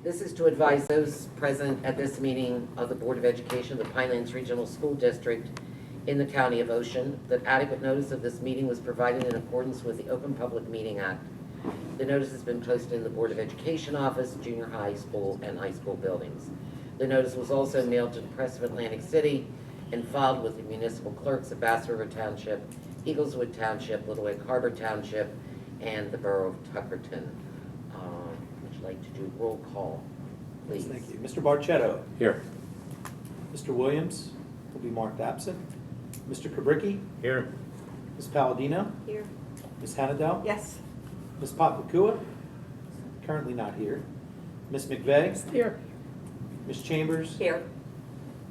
This is to advise those present at this meeting of the Board of Education of the Pinelands Regional School District in the County of Ocean that adequate notice of this meeting was provided in accordance with the Open Public Meeting Act. The notice has been posted in the Board of Education office, junior high school, and high school buildings. The notice was also mailed to the Press of Atlantic City and filed with the municipal clerks of Bass River Township, Eagleswood Township, Little Egg Harbor Township, and the Borough of Tuckerton. Would you like to do roll call, please? Yes, thank you. Mr. Barchetto. Here. Mr. Williams will be marked absent. Mr. Kabricki. Here. Ms. Palladino. Here. Ms. Hannadel. Yes. Ms. Papakua, currently not here. Ms. McVeigh. Here. Ms. Chambers. Here.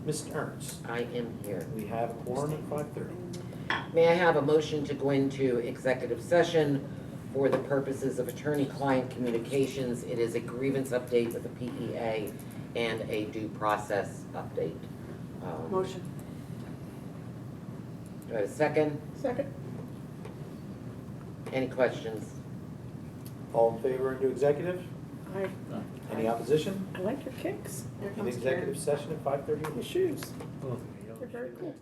Ms. Ernst. I am here. We have a quorum at 5:30. May I have a motion to go into executive session for the purposes of attorney-client communications? It is a grievance update with the PEA and a due process update. Motion. Do I have a second? Second. Any questions? All in favor into executive? Aye. Any opposition? I like your kicks. In executive session at 5:30. Your shoes. They're very cool.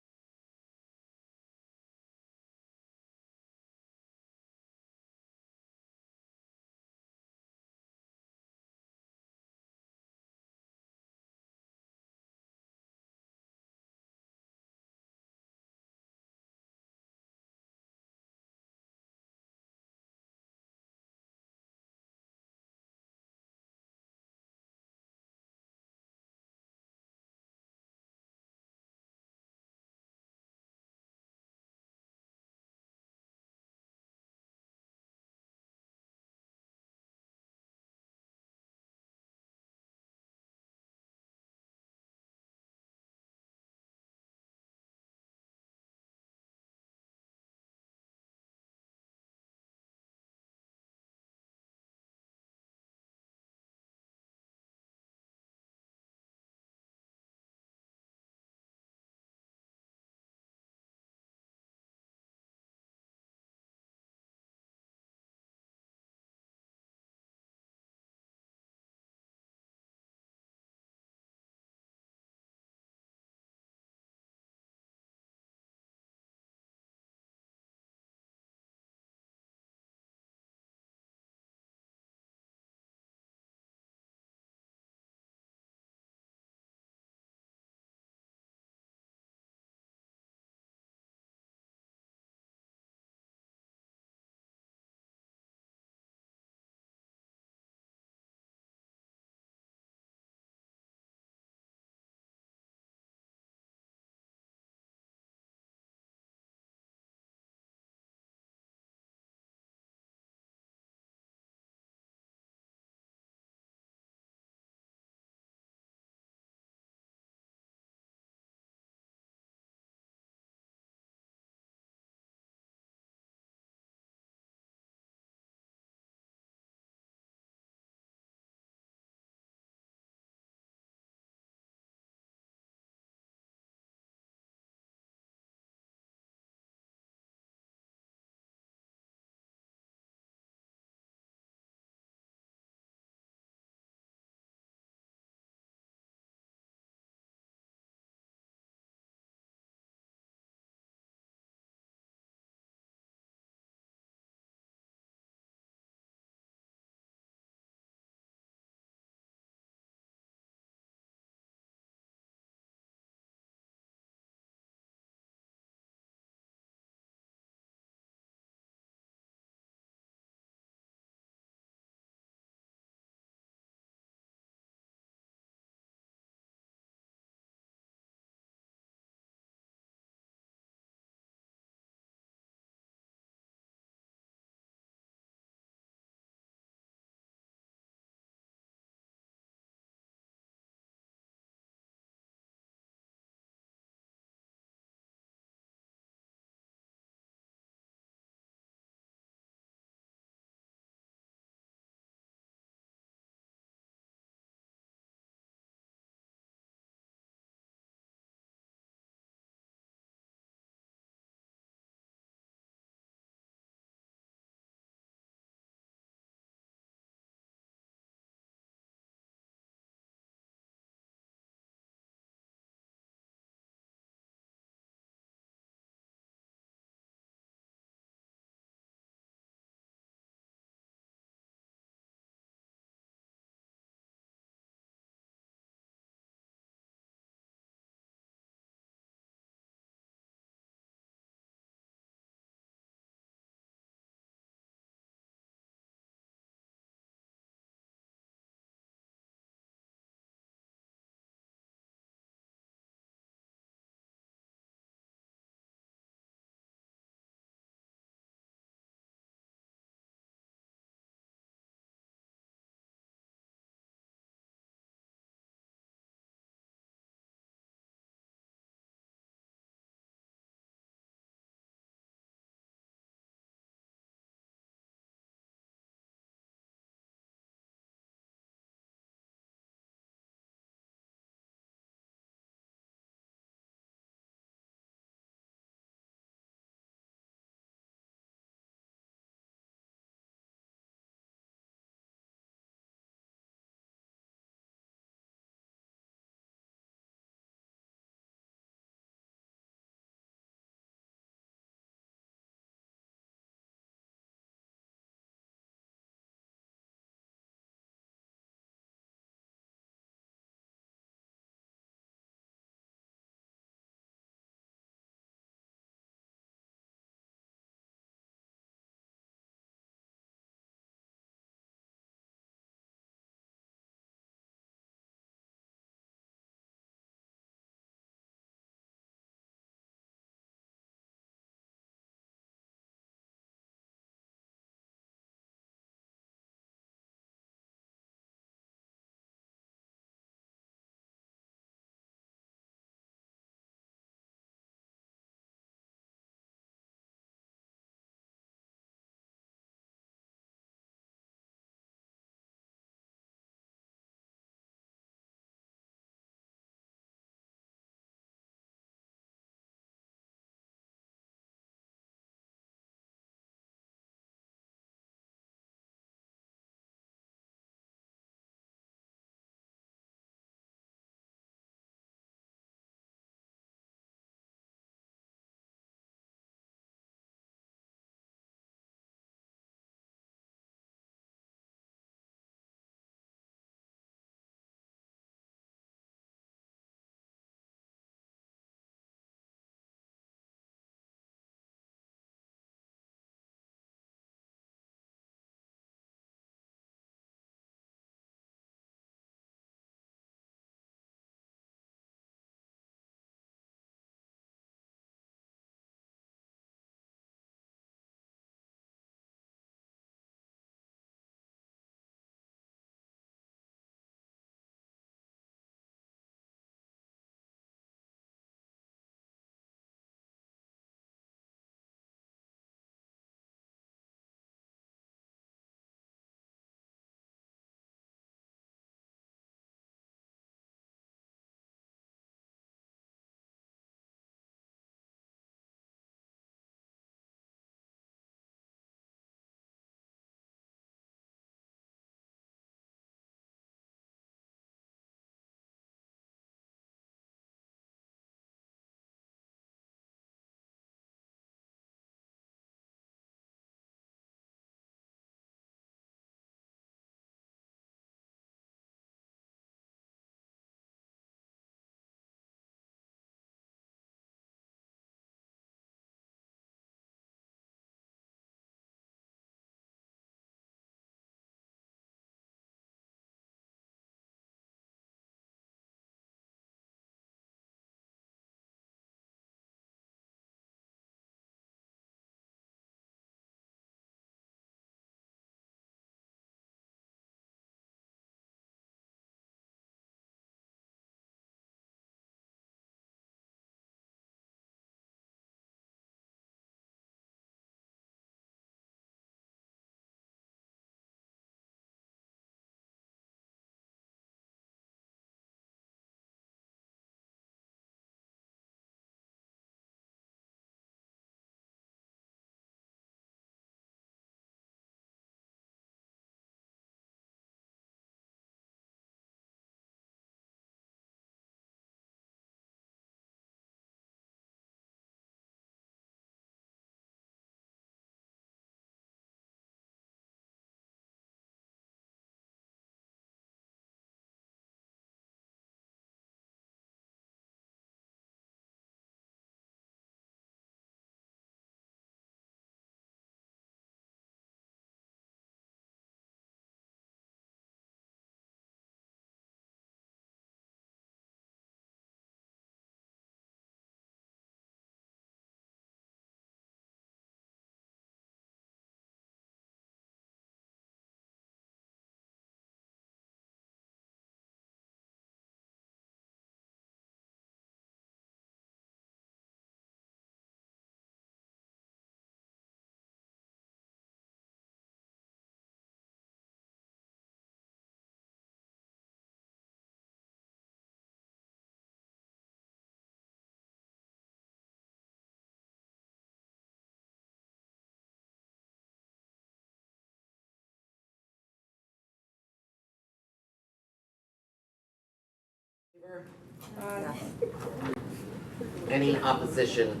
Any opposition?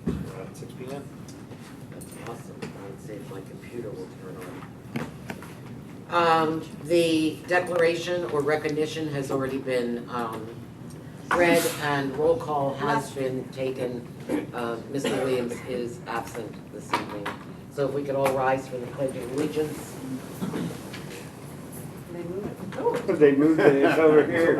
At 6 p.m. That's awesome. Let's see if my computer will turn on. The declaration or recognition has already been read and roll call has been taken. Mr. Williams is absent this evening. So if we could all rise for the Pledge of Allegiance. They moved it over here.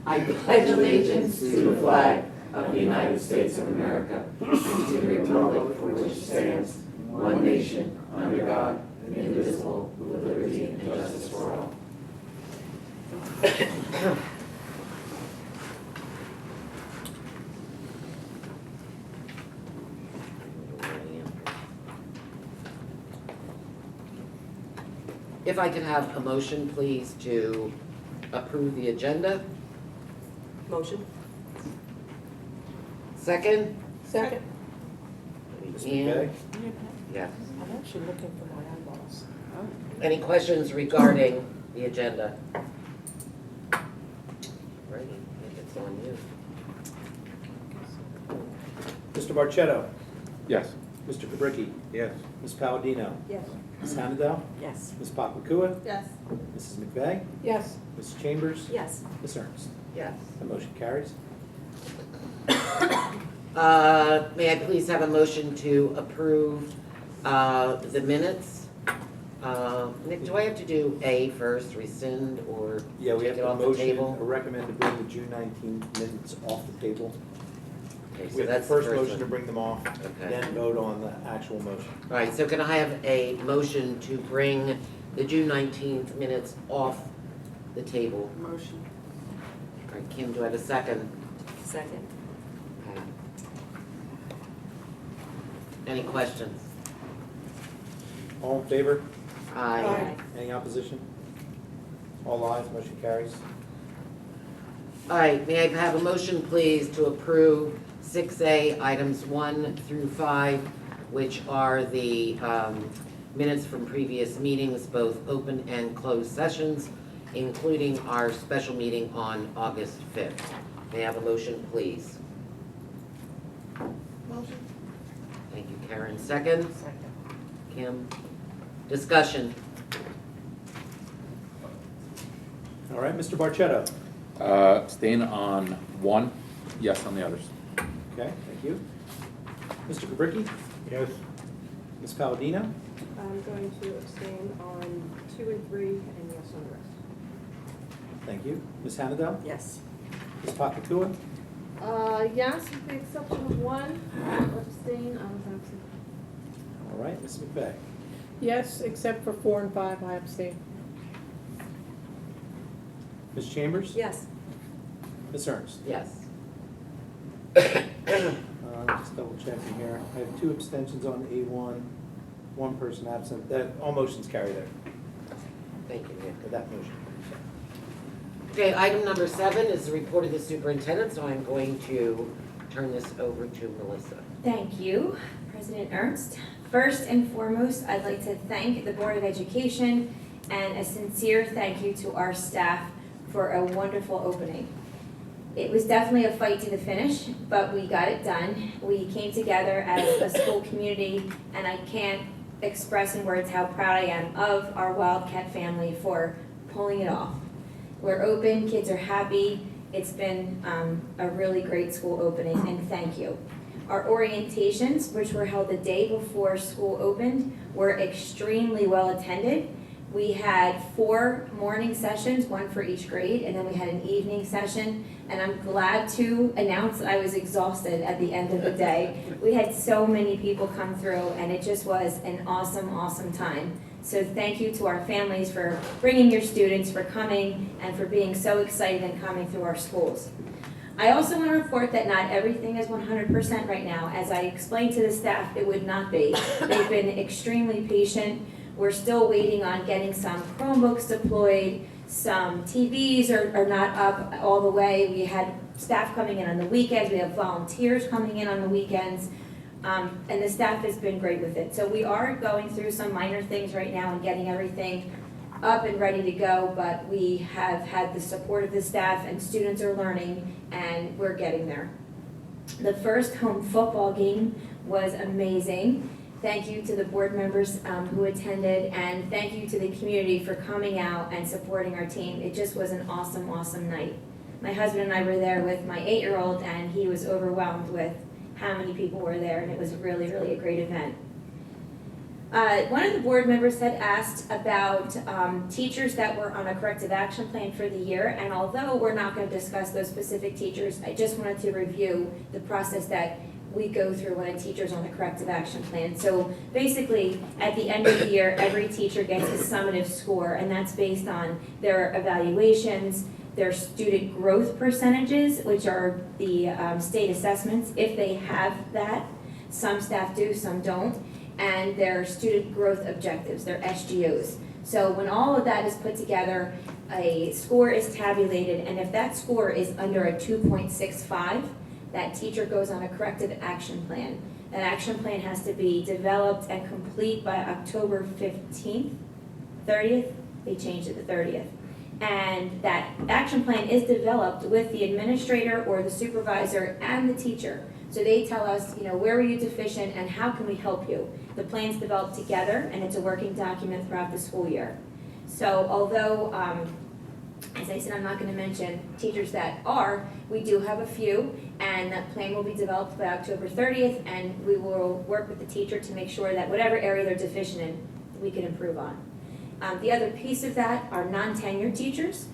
I pledge allegiance to the flag of the United States of America, and to the republic for which it stands, one nation, under God, indivisible, with liberty and justice for all. If I could have a motion, please, to approve the agenda. Motion. Second? Second. Ms. Ian? McVeigh? Yes. I'm actually looking for my eyeballs. Any questions regarding the agenda? Righty, I think it's on you. Mr. Barchetto? Yes. Mr. Kubricki? Yes. Ms. Palladino? Yes. Ms. Hannadel? Yes. Ms. Papakua? Yes. Mrs. McVeigh? Yes. Ms. Chambers? Yes. Ms. Ernst? Yes. The motion carries. May I please have a motion to approve the minutes? Nick, do I have to do A first, rescind, or Yeah, we take have it a off the motion, table? recommend to bring the June 19th minutes off the table. Okay, so We have that's the the first motion one. to bring them off, Okay. then vote on the actual motion. All right, so can I have a motion to bring the June 19th minutes off the table? Motion. All right, Kim, do I have a second? Second. Okay. Any questions? All in favor? Aye. Any opposition? All ayes, motion carries. All right, may I have a motion, please, to approve 6A, items 1 through 5, which are the minutes from previous meetings, both open and closed sessions, including our special meeting on August 5th. May I have a motion, please? Motion. Thank you, Karen. Second? Second. Kim? Discussion? All right, Mr. Barchetto? Abstain on one, yes on the others. Okay, thank you. Mr. Kubricki? Yes. Ms. Palladino? I'm going to abstain on 2 and 3 and yes on the rest. Thank you. Ms. Hannadel? Yes. Ms. Papakua? Yes, with the exception of 1, abstain, I was absent. All right, Ms. McVeigh? Yes, except for 4 and 5, I abstain. Ms. Chambers? Yes. Ms. Ernst? Yes. Just double checking here. I have 2 abstentions on A1, 1 person absent. All motions carry there, Thank you, Nick. for that motion. Okay, item number 7 is the report of the superintendent, so I'm going to turn this over to Melissa. Thank you, President Ernst. First and foremost, I'd like to thank the Board of Education and a sincere thank you to our staff for a wonderful opening. It was definitely a fight to the finish, but we got it done. We came together as a school community, and I can't express in words how proud I am of our Wildcat family for pulling it off. We're open, kids are happy. It's been a really great school opening, and thank you. Our orientations, which were held the day before school opened, were extremely well attended. We had 4 morning sessions, 1 for each grade, and then we had an evening session. And I'm glad to announce that I was exhausted at the end of the day. We had so many people come through, and it just was an awesome, awesome time. So thank you to our families for bringing your students, for coming, and for being so excited and coming through our schools. I also want to report that not everything is 100% right now. As I explained to the staff, it would not be. They've been extremely patient. We're still waiting on getting some Chromebooks deployed. Some TVs are not up all the way. We had staff coming in on the weekends. We have volunteers coming in on the weekends. And the staff has been great with it. So we are going through some minor things right now and getting everything up and ready to go, but we have had the support of the staff and students are learning and we're getting there. The first home football game was amazing. Thank you to the board members who attended, and thank you to the community for coming out and supporting our team. It just was an awesome, awesome night. My husband and I were there with my 8-year-old, and he was overwhelmed with how many people were there, and it was really, really a great event. One of the board members had asked about teachers that were on a corrective action plan for the year, and although we're not going to discuss those specific teachers, I just wanted to review the process that we go through when a teacher's on a corrective action plan. So basically, at the end of the year, every teacher gets a summative score, and that's based on their evaluations, their student growth percentages, which are the state assessments, if they have that. Some staff do, some don't. And their student growth objectives, their SGOs. So when all of that is put together, a score is tabulated, and if that score is under a 2.65, that teacher goes on a corrective action plan. That action plan has to be developed and complete by October 15th, 30th, they changed it to 30th. And that action plan is developed with the administrator or the supervisor and the teacher. So they tell us, where were you deficient and how can we help you? The plan's developed together and it's a working document throughout the school year. So although, as I said, I'm not going to mention teachers that are, we do have a few, and that plan will be developed by October 30th, and we will work with the teacher to make sure that whatever area they're deficient in, we can improve on. The other piece of that are non-tenured teachers.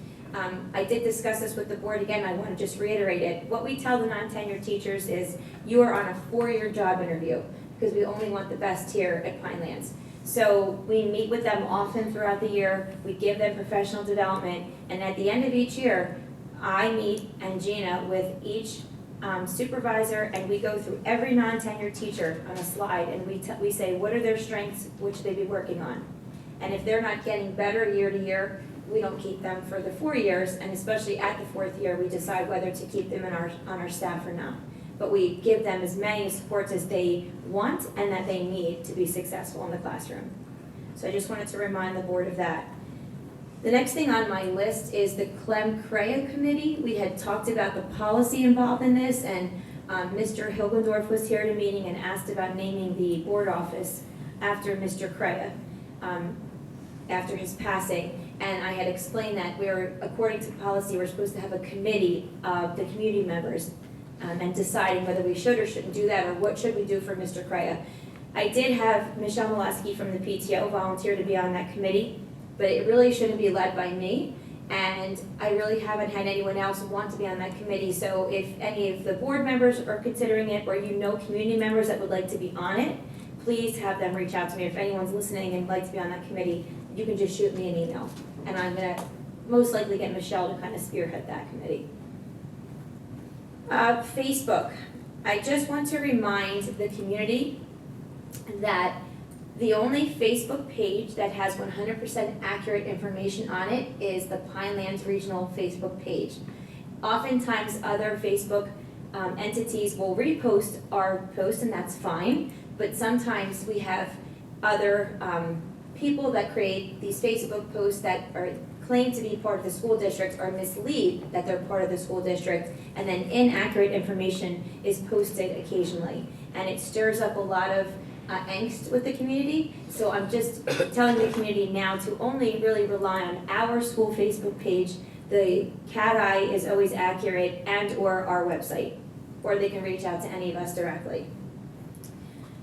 I did discuss this with the board again, I want to just reiterate it. What we tell the non-tenured teachers is you are on a 4-year job interview because we only want the best here at Pinelands. So we meet with them often throughout the year, we give them professional development, and at the end of each year, I meet and Gina with each supervisor, and we go through every non-tenured teacher on a slide, and we say what are their strengths, which should they be working on. And if they're not getting better year to year, we don't keep them for the 4 years, and especially at the 4th year, we decide whether to keep them on our staff or not. But we give them as many supports as they want and that they need to be successful in the classroom. So I just wanted to remind the board of that. The next thing on my list is the Clem-CREA committee. We had talked about the policy involved in this, and Mr. Hilgendorf was here at a meeting and asked about naming the board office after Mr. CREA, after his passing. And I had explained that according to policy, we're supposed to have a committee of the community members and deciding whether we should or shouldn't do that, or what should we do for Mr. CREA. I did have Michelle Molesky from the PTO volunteer to be on that committee, but it really shouldn't be led by me, and I really haven't had anyone else want to be on that committee. So if any of the board members are considering it, or community members that would like to be on it, please have them reach out to me. If anyone's listening and would like to be on that committee, you can just shoot me an email, and I'm gonna most likely get Michelle to kind of spearhead that committee. Facebook. I just want to remind the community that the only Facebook page that has 100% accurate information on it is the Pinelands Regional Facebook page. Oftentimes other Facebook entities will repost our post, and that's fine, but sometimes we have other people that create these Facebook posts that are claim to be part of the school district or mislead that they're part of the school district, and then inaccurate information is posted occasionally. And it stirs up a lot of angst with the community. So I'm just telling the community now to only really rely on our school Facebook page. The cat eye is always accurate, and or our website, or they can reach out to any of us directly.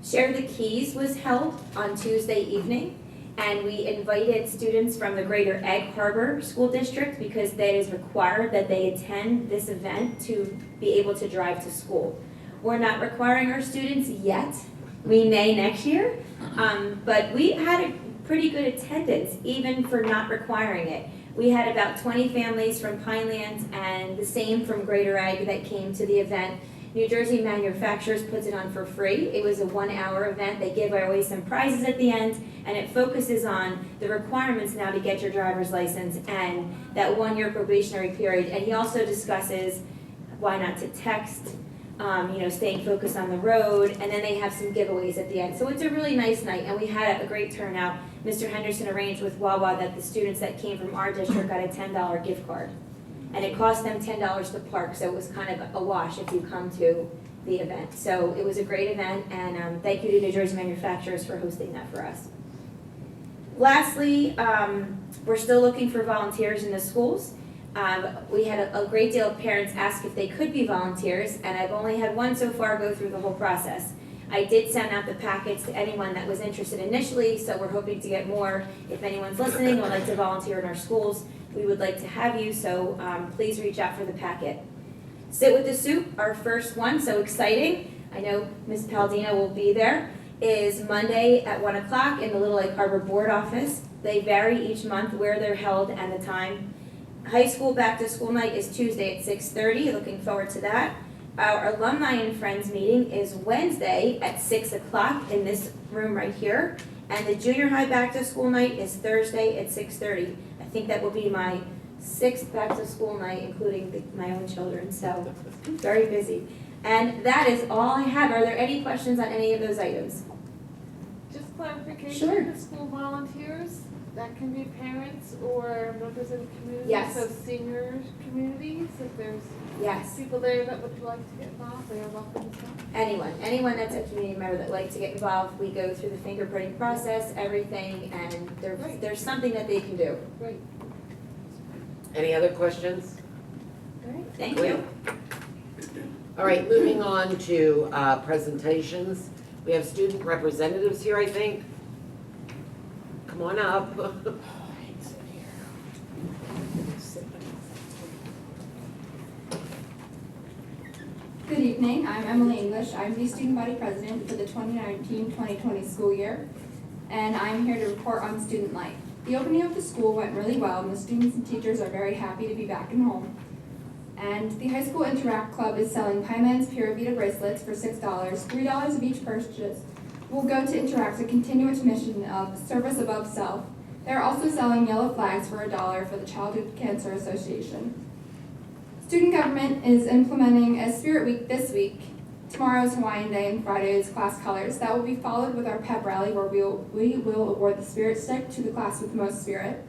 Share the Keys was held on Tuesday evening, and we invited students from the Greater Egg Harbor School District because that is required that they attend this event to be able to drive to school. We're not requiring our students yet. We may next year, but we had a pretty good attendance even for not requiring it. We had about 20 families from Pinelands and the same from Greater Egg that came to the event. New Jersey Manufacturers puts it on for free. It was a 1-hour event. They give away some prizes at the end, and it focuses on the requirements now to get your driver's license and that 1-year probationary period. And he also discusses why not to text, staying focused on the road, and then they have some giveaways at the end. So it's a really nice night, and we had a great turnout. Mr. Henderson arranged with Wawa that the students that came from our district got a $10 gift card. And it cost them $10 to park, so it was kind of a wash if you come to the event. So it was a great event, and thank you to New Jersey Manufacturers for hosting that for us. Lastly, we're still looking for volunteers in the schools. We had a great deal of parents ask if they could be volunteers, and I've only had one so far go through the whole process. I did send out the packets to anyone that was interested initially, so we're hoping to get more. If anyone's listening and would like to volunteer in our schools, we would like to have you, so please reach out for the packet. Sit with the Soup, our first one, so exciting. I know Ms. Paldino will be there, is Monday at 1 o'clock in the Little Lake Harbor Board office. They vary each month where they're held and the time. High school back to school night is Tuesday at 6:30, looking forward to that. Our Alumni and Friends meeting is Wednesday at 6 o'clock in this room right here. And the junior high back to school night is Thursday at 6:30. I think that will be my 6th back to school night, including my own children, so very busy. And that is all I have. Are there any questions on any of those items? Just clarification, Sure. the school volunteers, that can be parents or members of the community? Yes. So senior communities, if there's Yes. people there that would like to get involved, they are welcome to come. Anyone that's a community member that would like to get involved, we go through the fingerprinting process, everything, and Great. there's something that they can do. Great. Any other questions? All right, thank you. All right, moving on to presentations. We have student representatives here, I think. Come on up. Good evening, I'm Emily English. I'm the student body president for the 2019-2020 school year, and I'm here to report on student life. The opening of the school went really well, and the students and teachers are very happy to be back in home. And the High School Interact Club is selling Pyman's Pura Vida bracelets for $6. $3 of each purchase will go to Interact to continue its mission of service above self. They're also selling yellow flags for $1 for the Childhood Cancer Association. Student government is implementing a Spirit Week this week. Tomorrow's Hawaiian Day and Friday is class colors. That will be followed with our pep rally where we will award the Spirit Stick to the class with the most spirit.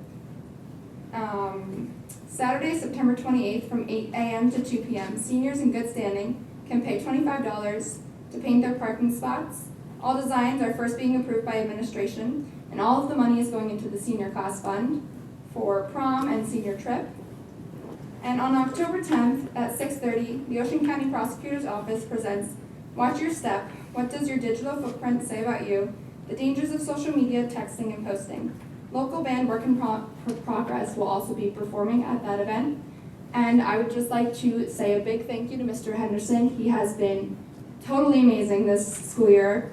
Saturday, September 28th from 8 a.m. to 2 p.m. Seniors in good standing can pay $25 to paint their parking spots. All designs are first being approved by administration, and all of the money is going into the senior class fund for prom and senior trip. And on October 10th at 6:30, the Ocean County Prosecutor's Office presents Watch Your Step, What Does Your Digital Footprint Say About You? The Dangers of Social Media, Texting, and Posting. Local band Work in Progress will also be performing at that event. And I would just like to say a big thank you to Mr. Henderson. He has been totally amazing this school year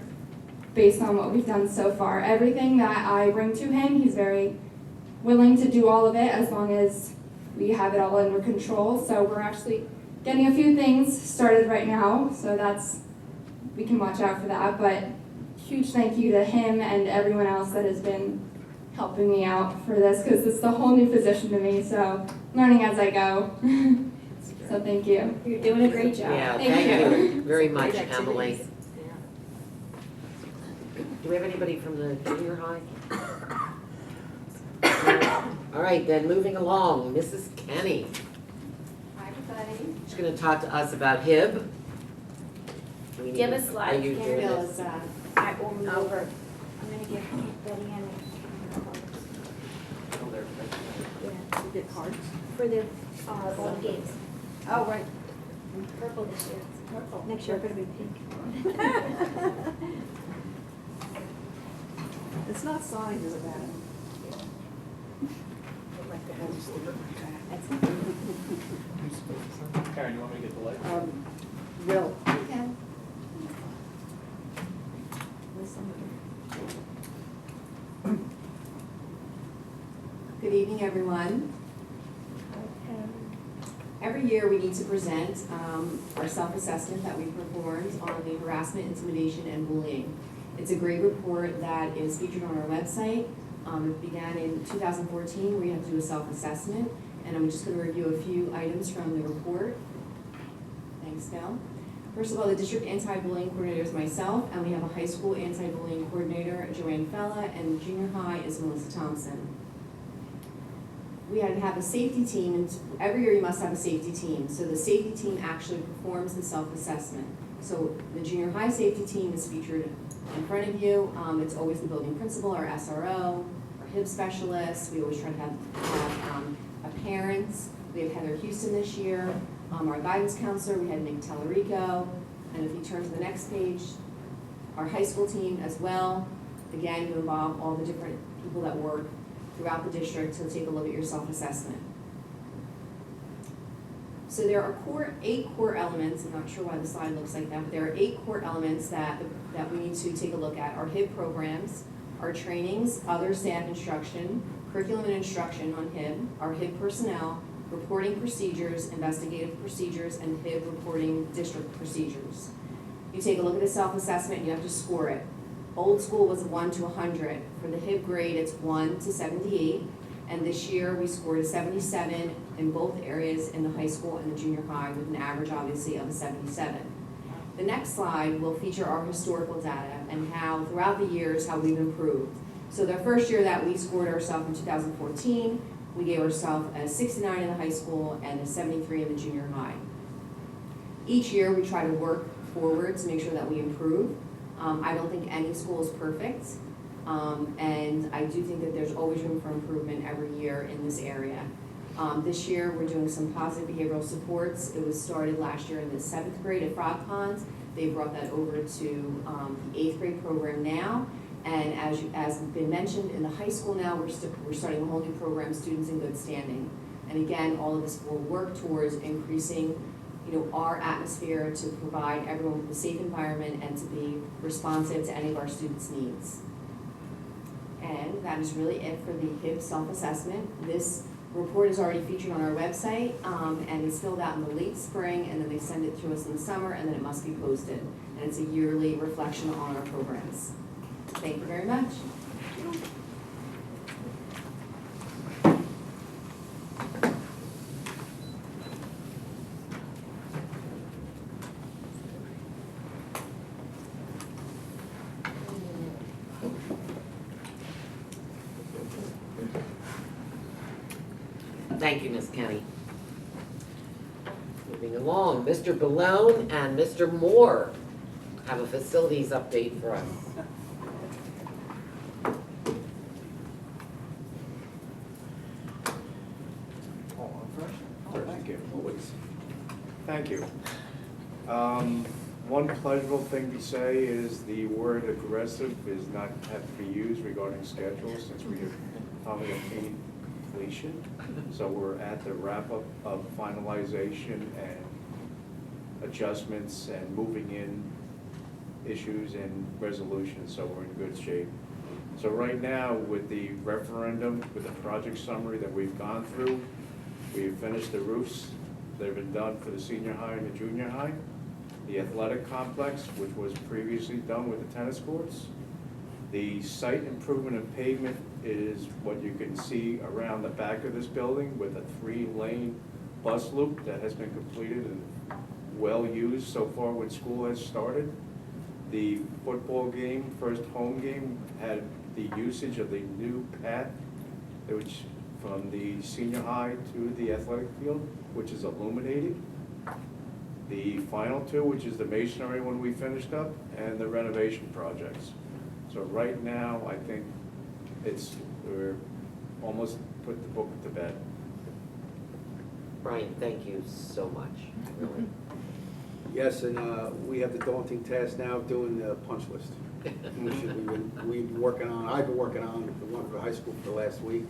based on what we've done so far. Everything that I bring to him, he's very willing to do all of it as long as we have it all under control. So we're actually getting a few things started right now, so we can watch out for that. But huge thank you to him and everyone else that has been helping me out for this, because it's a whole new position to me, so learning as I go. So thank you. You're doing a great job. Yeah, Thank thank you. you very much, Great Emily. activities. Do we have anybody from the junior high? All right, then, moving along, Mrs. Kenny. Hi, everybody. She's gonna talk to us about HIB. Do you have a slide? Are you doing Bill this? is, I will move over. I'm gonna give Betty Ann. You get cards? For the, all games. Oh, right. Purple this year. Purple. Next year, it'll be pink. It's not signed, is it, Madam? I'd like to have you stick it like Karen, you want me to get the light? that. Will. Okay. Good evening, everyone. Every year, we need to present our self-assessment that we performed on the harassment, intimidation, and bullying. It's a great report that is featured on our website. It began in 2014, where you have to do a self-assessment, and I'm just going to review a few items from the report. Thanks, Bill. First of all, the district anti-bullying coordinator is myself, and we have a high school anti-bullying coordinator, Joanne Fella, and junior high is Melissa Thompson. We had to have a safety team, and every year you must have a safety team. So the safety team actually performs the self-assessment. So the junior high safety team is featured in front of you. It's always the building principal, our SRO, our HIB specialist. We always try to have a parent. We have Heather Houston this year. Our guidance counselor, we had Nick Tellerico. And if you turn to the next page, our high school team as well. Again, you involve all the different people that work throughout the district to take a look at your self-assessment. So there are 8 core elements. I'm not sure why the slide looks like that, but there are 8 core elements that we need to take a look at. Our HIB programs, our trainings, other staff instruction, curriculum and instruction on HIB, our HIB personnel, reporting procedures, investigative procedures, and HIB reporting district procedures. You take a look at the self-assessment and you have to score it. Old school was 1 to 100. For the HIB grade, it's 1 to 78. And this year, we scored a 77 in both areas in the high school and the junior high, with an average, obviously, of a 77. The next slide will feature our historical data and how, throughout the years, how we've improved. So the first year that we scored ourselves in 2014, we gave ourselves a 69 in the high school and a 73 in the junior high. Each year, we try to work forward to make sure that we improve. I don't think any school is perfect, and I do think that there's always room for improvement every year in this area. This year, we're doing some positive behavioral supports. It was started last year in the 7th grade at Frog Pond. They brought that over to the 8th grade program now. And as has been mentioned, in the high school now, we're starting a whole new program, Students in Good Standing. And again, all of this will work towards increasing our atmosphere to provide everyone with a safe environment and to be responsive to any of our students' needs. And that is really it for the HIB self-assessment. This report is already featured on our website, and it's filled out in the late spring, and then they send it to us in the summer, and then it must be posted. And it's a yearly reflection on our programs. Thank you very much. Thank you, Ms. Kenny. Moving along, Mr. Balone and Mr. Moore have a facilities update for us. Thank you. One pleasurable thing to say is the word aggressive is not have to be used regarding schedules, since we have finally obtained completion. So we're at the wrap-up of finalization and adjustments and moving in issues and resolutions, so we're in good shape. So right now, with the referendum, with the project summary that we've gone through, we've finished the roofs. They've been done for the senior high and the junior high. The athletic complex, which was previously done with the tennis courts. The site improvement and pavement is what you can see around the back of this building with a 3-lane bus loop that has been completed and well used so far when school has started. The football game, first home game, had the usage of the new path, which from the senior high to the athletic field, which is illuminated. The final two, which is the masonry one we finished up, and the renovation projects. So right now, I think we're almost put the book to bed. Brian, thank you so much, really. Yes, and we have the daunting task now of doing the punch list. We've been working on, I've been working on the one for high school for the last week,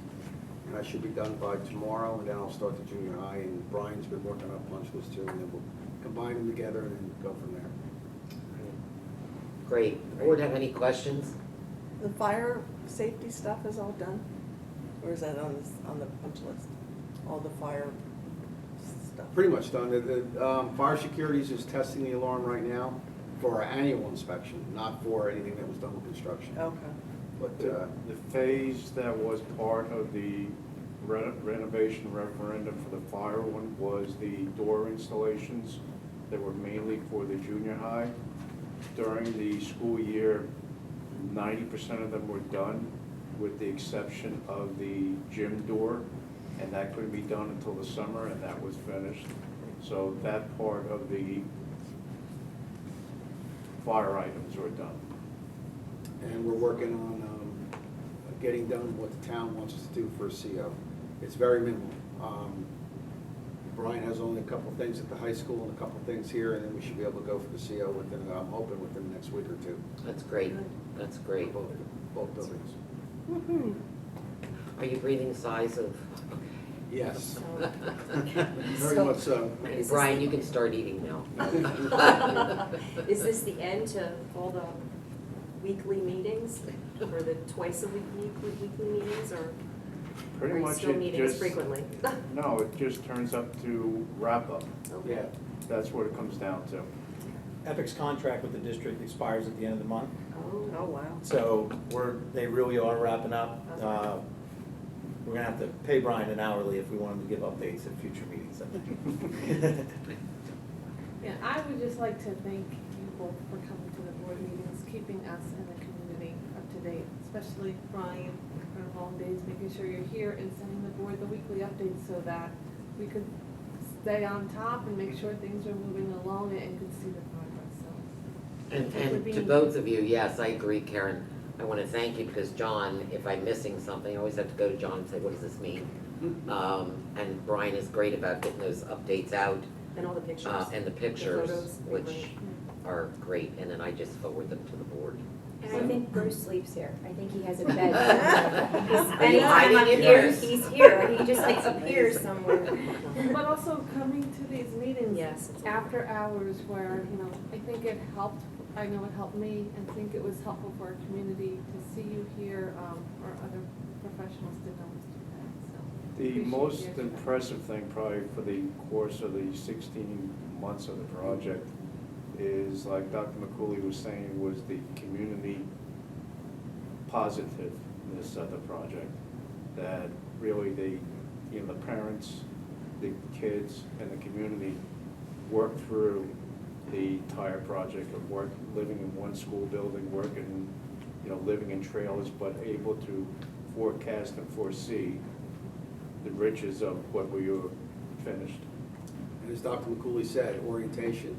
and I should be done by tomorrow, and then I'll start the junior high, and Brian's been working on a punch list too, and then we'll combine them together and then go from there. Great. Board have any questions? The fire safety stuff is all done? Or is that on the punch list? All the fire stuff? Pretty much done. The Fire Securities is testing the alarm right now for our annual inspection, not for anything that was done with construction. Okay. But The phase that was part of the renovation referendum for the fire one was the door installations that were mainly for the junior high. During the school year, 90% of them were done, with the exception of the gym door, and that couldn't be done until the summer, and that was finished. So that part of the fire items were done. And we're working on getting done what the town wants us to do for a CO. It's very minimal. Brian has only a couple things at the high school and a couple things here, and then we should be able to go for the CO within, I'm hoping within the next week or two. That's great, that's great. Both buildings. Are you breathing sighs of, Yes, So- very much so. Brian, you can start eating now. Is this the end to all the weekly meetings, or the twice a week weekly meetings, or Pretty are you much still it meetings just, frequently? no, it just turns up to wrap up. Okay. Yeah. That's what it comes down to. Epic's contract with the district expires at the end of the month, Oh, wow. so they really are wrapping up. We're gonna have to pay Brian an hourly if we want him to give updates at future meetings, I think. Yeah, I would just like to thank you both for coming to the board meetings, keeping us and the community up to date, especially Brian, for long days, making sure you're here and sending the board the weekly updates so that we could stay on top and make sure things are moving along and could see the progress, so. And, It would and to be- both of you, yes, I agree, Karen. I want to thank you because John, if I'm missing something, I always have to go to John and say, what does this mean? And Brian is great about getting those updates out, And all the pictures. and the pictures, photos, which great. are great, and then I just forward them to the board. And I think Bruce sleeps here. I think he has a bed. Are you Anytime hiding I'm in here, yours? he's here. He just like appears somewhere. But also coming to these meetings Yes. it's- after hours where, you know, I think it helped, I know it helped me, and think it was helpful for our community to see you here, or other professionals didn't always do that, so. The appreciate most your- impressive thing probably for the course of the 16 months of the project is, like Dr. McCooley was saying, was the community positiveness of the project. That really the parents, the kids, and the community worked through the entire project of living in one school building, working, living in trailers, but able to forecast and foresee the riches of what we were finished. And as Dr. McCooley said, orientation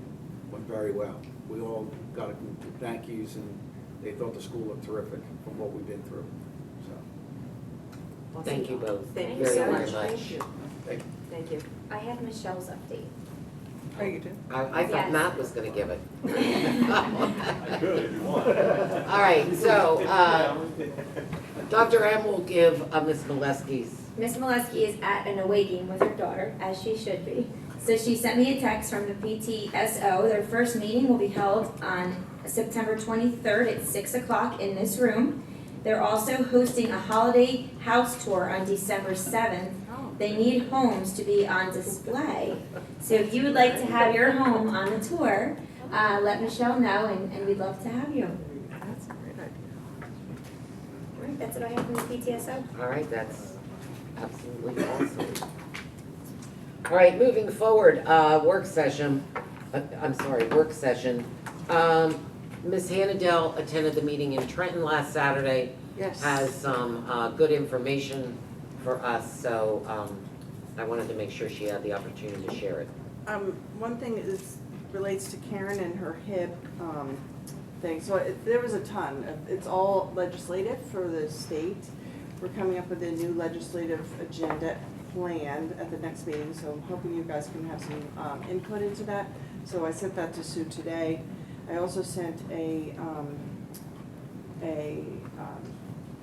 went very well. We all got thank yous, and they thought the school looked terrific from what we've been through, so. Thank you both Thank you very, so very much. much. Thank you. Thank you. Thank you. I have Michelle's update. Oh, you do? I thought Yes. Matt was gonna give it. I could if you want. All right, so, Dr. M will give Ms. Molesky's. Miss Molesky is at an away game with her daughter, as she should be. So she sent me a text from the PTSO. Their first meeting will be held on September 23rd at 6 o'clock in this room. They're also hosting a holiday house tour on December 7th. They need homes to be on display. So if you would like to have your home on the tour, let Michelle know, and we'd love to have you. That's a great idea. All right, that's what I have from the PTSO. All right, that's absolutely awesome. All right, moving forward, work session. Ms. Hannadell attended the meeting in Trenton last Saturday. Yes. Has some good information for us, so I wanted to make sure she had the opportunity to share it. One thing relates to Karen and her hip thing. So there was a ton. It's all legislative for the state. We're coming up with a new legislative agenda planned at the next meeting, so I'm hoping you guys can have some input into that. So I sent that to Sue today. I also sent a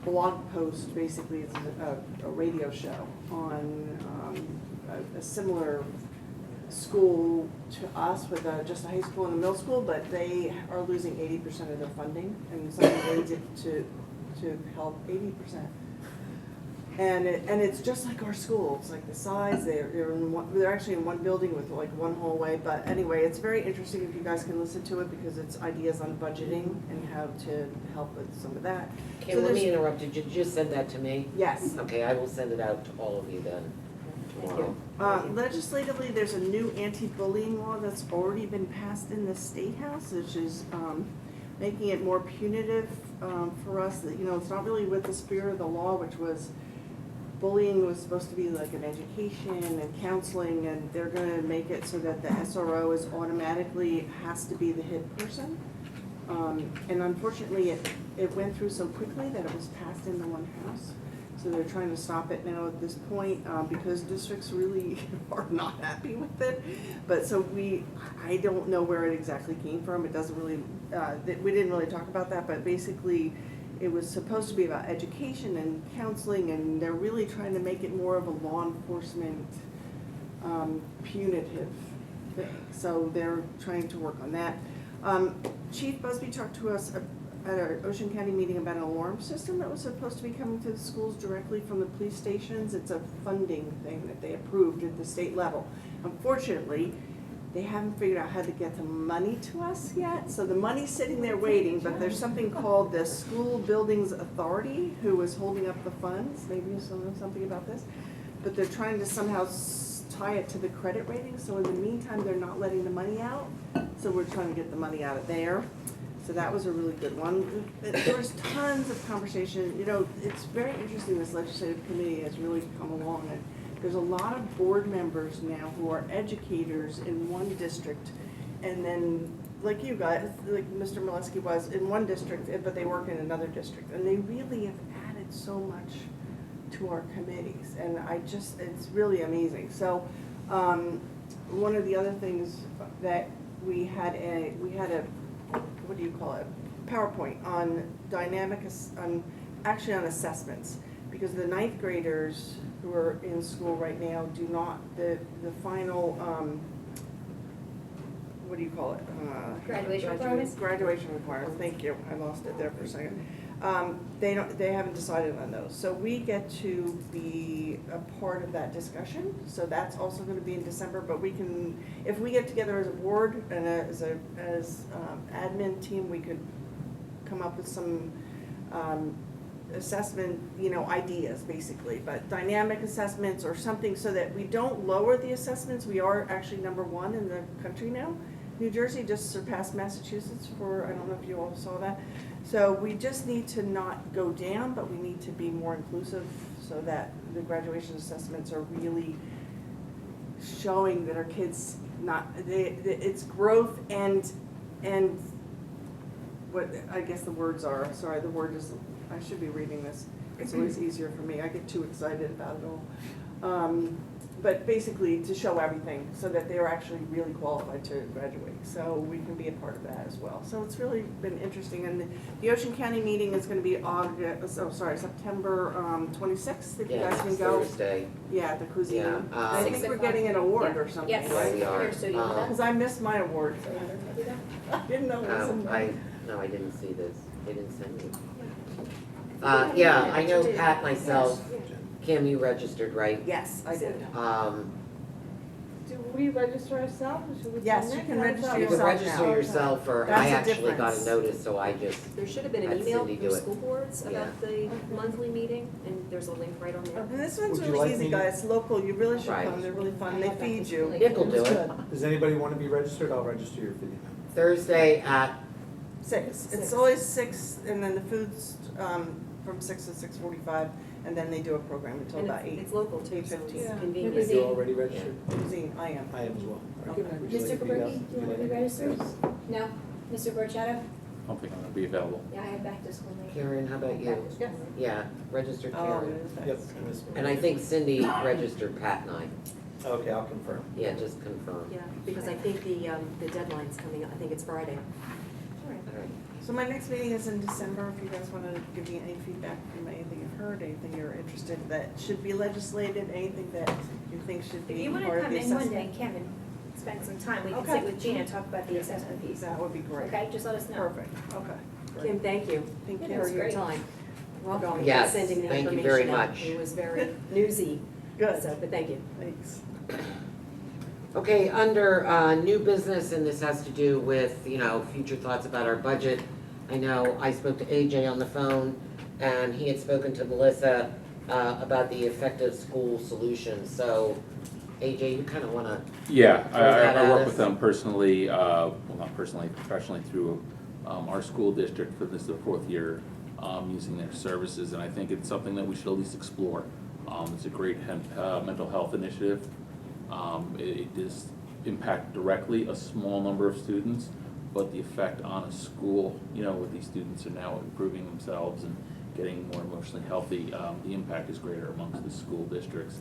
blog post, basically it's a radio show on a similar school to us with just a high school and a middle school, but they are losing 80% of their funding, and somebody needs it to help 80%. And it's just like our school. It's like the size. They're actually in one building with like one hallway. But anyway, it's very interesting if you guys can listen to it because it's ideas on budgeting and how to help with some of that. Okay, let me interrupt. Did you just send that to me? Yes. Okay, I will send it out to all of you then. tomorrow. Legislatively, there's a new anti-bullying law that's already been passed in the State House, which is making it more punitive for us. That, you know, it's not really with the spirit of the law, which was bullying was supposed to be like an education and counseling, and they're gonna make it so that the SRO is automatically has to be the hit person. And unfortunately, it went through so quickly that it was passed in the one house. So they're trying to stop it now at this point, because districts really are not happy with it. But so I don't know where it exactly came from. It doesn't really, we didn't really talk about that, but basically it was supposed to be about education and counseling, and they're really trying to make it more of a law enforcement punitive thing. So they're trying to work on that. Chief Busby talked to us at our Ocean County meeting about an alarm system that was supposed to be coming to the schools directly from the police stations. It's a funding thing that they approved at the state level. Unfortunately, they haven't figured out how to get the money to us yet. So the money's sitting there waiting, but there's something called the School Buildings Authority who is holding up the funds. Maybe you know something about this. But they're trying to somehow tie it to the credit rating. So in the meantime, they're not letting the money out. So we're trying to get the money out of there. So that was a really good one. There was tons of conversation. You know, it's very interesting, this legislative committee has really come along. And there's a lot of board members now who are educators in one district. And then, like you guys, like Mr. Molesky was, in one district, but they work in another district. And they really have added so much to our committees. And it's really amazing. So one of the other things that we had a what do you call it, PowerPoint on actually on assessments, because the ninth graders who are in school right now do not, the final, what do you call it? Graduation requirements? Graduation requirements, thank you, I lost it there for a second. They haven't decided on those, so we get to be a part of that discussion. So that's also going to be in December. But we can, if we get together as a board and as admin team, we could come up with some assessment, ideas basically. But dynamic assessments or something so that we don't lower the assessments. We are actually #1 in the country now. New Jersey just surpassed Massachusetts for, I don't know if you all saw that. So we just need to not go down, but we need to be more inclusive so that the graduation assessments are really showing that our kids it's growth and what I guess the words are, sorry, the word is, I should be reading this. It's always easier for me. I get too excited about it all. But basically to show everything so that they're actually really qualified to graduate. So we can be a part of that as well. So it's really been interesting. And the Ocean County meeting is going to be September 26th, if you guys can it's go. Thursday. Yeah, at the cuisine. Yeah, I think we're getting an award or something, Yes. right? We are. Here, so you know that? Because I missed my award. So you have to do that? I didn't know it was in there. No, I didn't see this. They didn't send me. Yeah, I know Pat, myself, Kim, you registered, right? Yes, I did. Do we register ourselves, or should we? Yes, send you Nick? can I register thought- You can yourself register now. yourself, or That's I the actually got a difference. notice, so I just, There should have been an Had email Cindy do from it. school boards about the monthly meeting, and there's a link right on there. And this one's Would you really like easy, me- guys. Local, you really should Right. come. They're really fun. They feed you. Nick will do It's it. good. Does anybody want to be registered? I'll register your fee. Thursday at, 6. It's 6. always 6, and then the food's from 6 to 6:45, and then they do a program until And about it's 8. it's local too, so it's 8:15. convenient. You're already registered? Cuisine, I am. I am as well. Okay. Would you Mr. like to be Kaburki, out? do you want to be registered? No? Mr. Borchetto? I don't think I'm gonna be available. Yeah, I have back to school later. Karen, how about you? Back to school later. Yeah, registered Oh, Karen. it is Yep. nice. I missed one. And I think Cindy registered Pat and I. Okay, I'll confirm. Yeah, just confirm. Yeah, because I think the deadline's coming up, I think it's Friday. All right. So my next meeting is in December. If you guys want to give me any feedback from anything you've heard, anything you're interested that should be legislated, anything that you think should If be you want part to of come the in one assessment. day, Kim, and spend some time, we can Okay. sit with Gina and talk about the assessment piece. That would be great. Okay, just let us know. Perfect, okay. great. Kim, thank you Thank Yeah, you. that was for your great. time. Welcome for Yes, sending the thank you information very out. much. It was very newsy, Good, so, but thank you. thanks. Okay, under new business, and this has to do with, future thoughts about our budget. I know I spoke to AJ on the phone, and he had spoken to Melissa, about the effective school solution. So, AJ, you kind of want to, Yeah, Throw that I at work us. with them personally, well, not personally, professionally through our school district for this is the 4th year using their services, and I think it's something that we should at least explore. It's a great mental health initiative. It does impact directly a small number of students, but the effect on a school, with these students are now improving themselves and getting more emotionally healthy, the impact is greater amongst the school districts.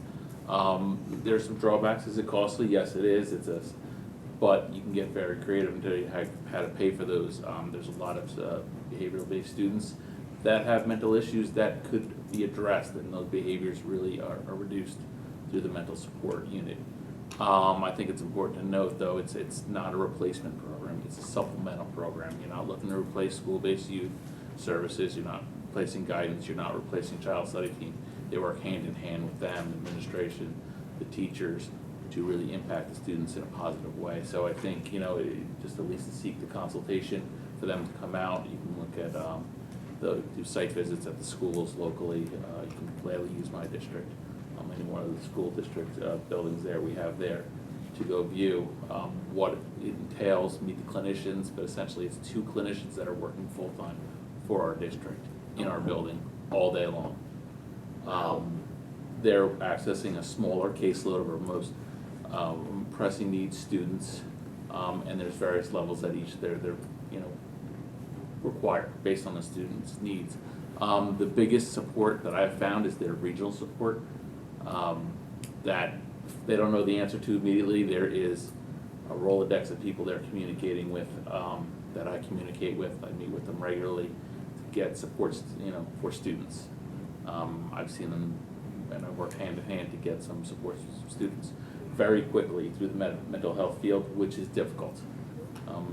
There's some drawbacks. Is it costly? Yes, it is. But you can get very creative and tell you how to pay for those. There's a lot of behavioral-based students that have mental issues that could be addressed, and those behaviors really are reduced through the mental support unit. I think it's important to note, though, it's not a replacement program. It's a supplemental program. You're not looking to replace school-based youth services. You're not replacing guidance. You're not replacing child study team. They work hand in hand with them, administration, the teachers, to really impact the students in a positive way. So I think, just at least to seek the consultation for them to come out. You can look at do site visits at the schools locally. You can gladly use my district, any one of the school district buildings there we have there, to go view what it entails, meet the clinicians, but essentially it's 2 clinicians that are working full-time for our district in our building all day long. They're accessing a smaller caseload of our most pressing needs students, and there's various levels that each they're required based on the student's needs. The biggest support that I've found is their regional support, that they don't know the answer to immediately. There is a Rolodex of people they're communicating with, that I communicate with. I meet with them regularly to get support, for students. I've seen them, and I work hand in hand to get some support for students very quickly through the mental health field, which is difficult.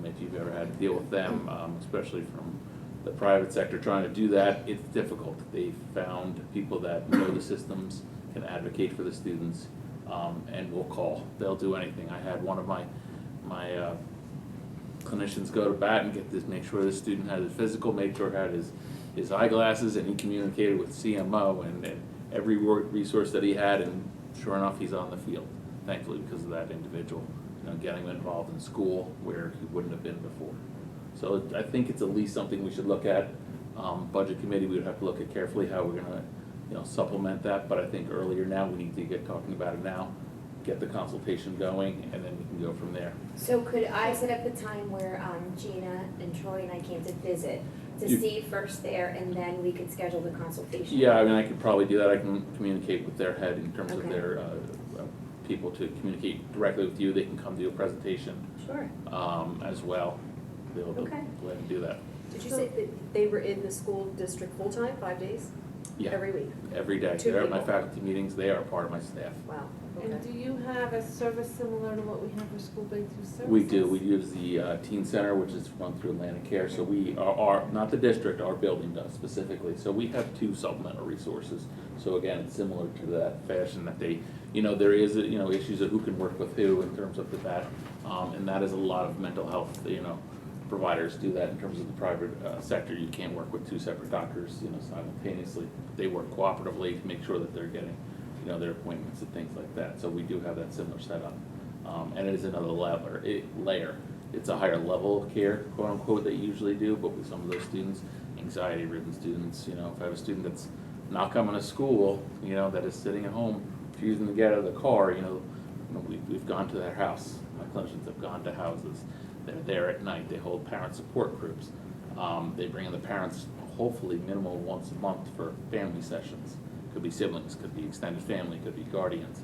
If you've ever had to deal with them, especially from the private sector trying to do that, it's difficult. They've found people that know the systems, can advocate for the students, and will call. They'll do anything. I had one of my clinicians go to bat and make sure the student had his physical, made sure he had his eyeglasses, and he communicated with CMO and every resource that he had, and sure enough, he's on the field, thankfully, because of that individual, getting him involved in school where he wouldn't have been before. So I think it's at least something we should look at. Budget committee, we would have to look at carefully how we're gonna, supplement that, but I think earlier now, we need to get talking about it now, get the consultation going, and then we can go from there. So could I set up a time where Gina and Troy and I came to visit, to You- see first there, and then we could schedule the consultation? Yeah, I could probably do that. I can communicate with their head in terms of Okay. their people to communicate directly with you. They can come do a presentation Sure. as well. They'll go Okay. ahead and do that. Did you say that they were in the school district full-time, 5 days? Yeah, Every week? every day. 2 They're at my people. faculty meetings. They are part of my staff. Wow, And okay. do you have a service similar to what we have for school-based youth services? We do. We use the teen center, which is run through Atlantic Care. So we are not the district, our building does specifically. So we have 2 supplemental resources. So again, it's similar to that fashion that they, there is, issues of who can work with who in terms of that. And that is a lot of mental health, providers do that in terms of the private sector. You can't work with 2 separate doctors, simultaneously. They work cooperatively to make sure that they're getting, their appointments and things like that. So we do have that similar setup. And it is another layer. It's a higher level of care, quote unquote, that you usually do, but with some of those students, anxiety-ridden students, if I have a student that's not coming to school, that is sitting at home, refusing to get out of the car, we've gone to their house. My clinicians have gone to houses. They're there at night. They hold parent support groups. They bring in the parents, hopefully minimal once a month for family sessions. Could be siblings, could be extended family, could be guardians.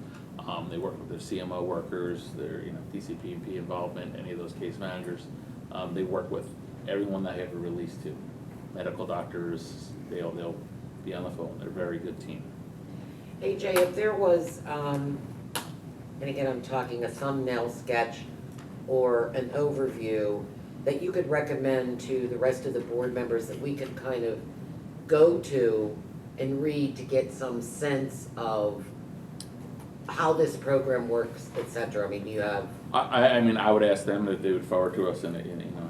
They work with their CMO workers, their PCP&P involvement, any of those case managers. They work with everyone that I have a release to. Medical doctors, they'll be on the phone. They're a very good team. AJ, if there was, and again, I'm talking a thumbnail sketch or an overview that you could recommend to the rest of the board members that we could kind of go to and read to get some sense of how this program works, et cetera. Do you have? I would ask them that they would forward to us, and I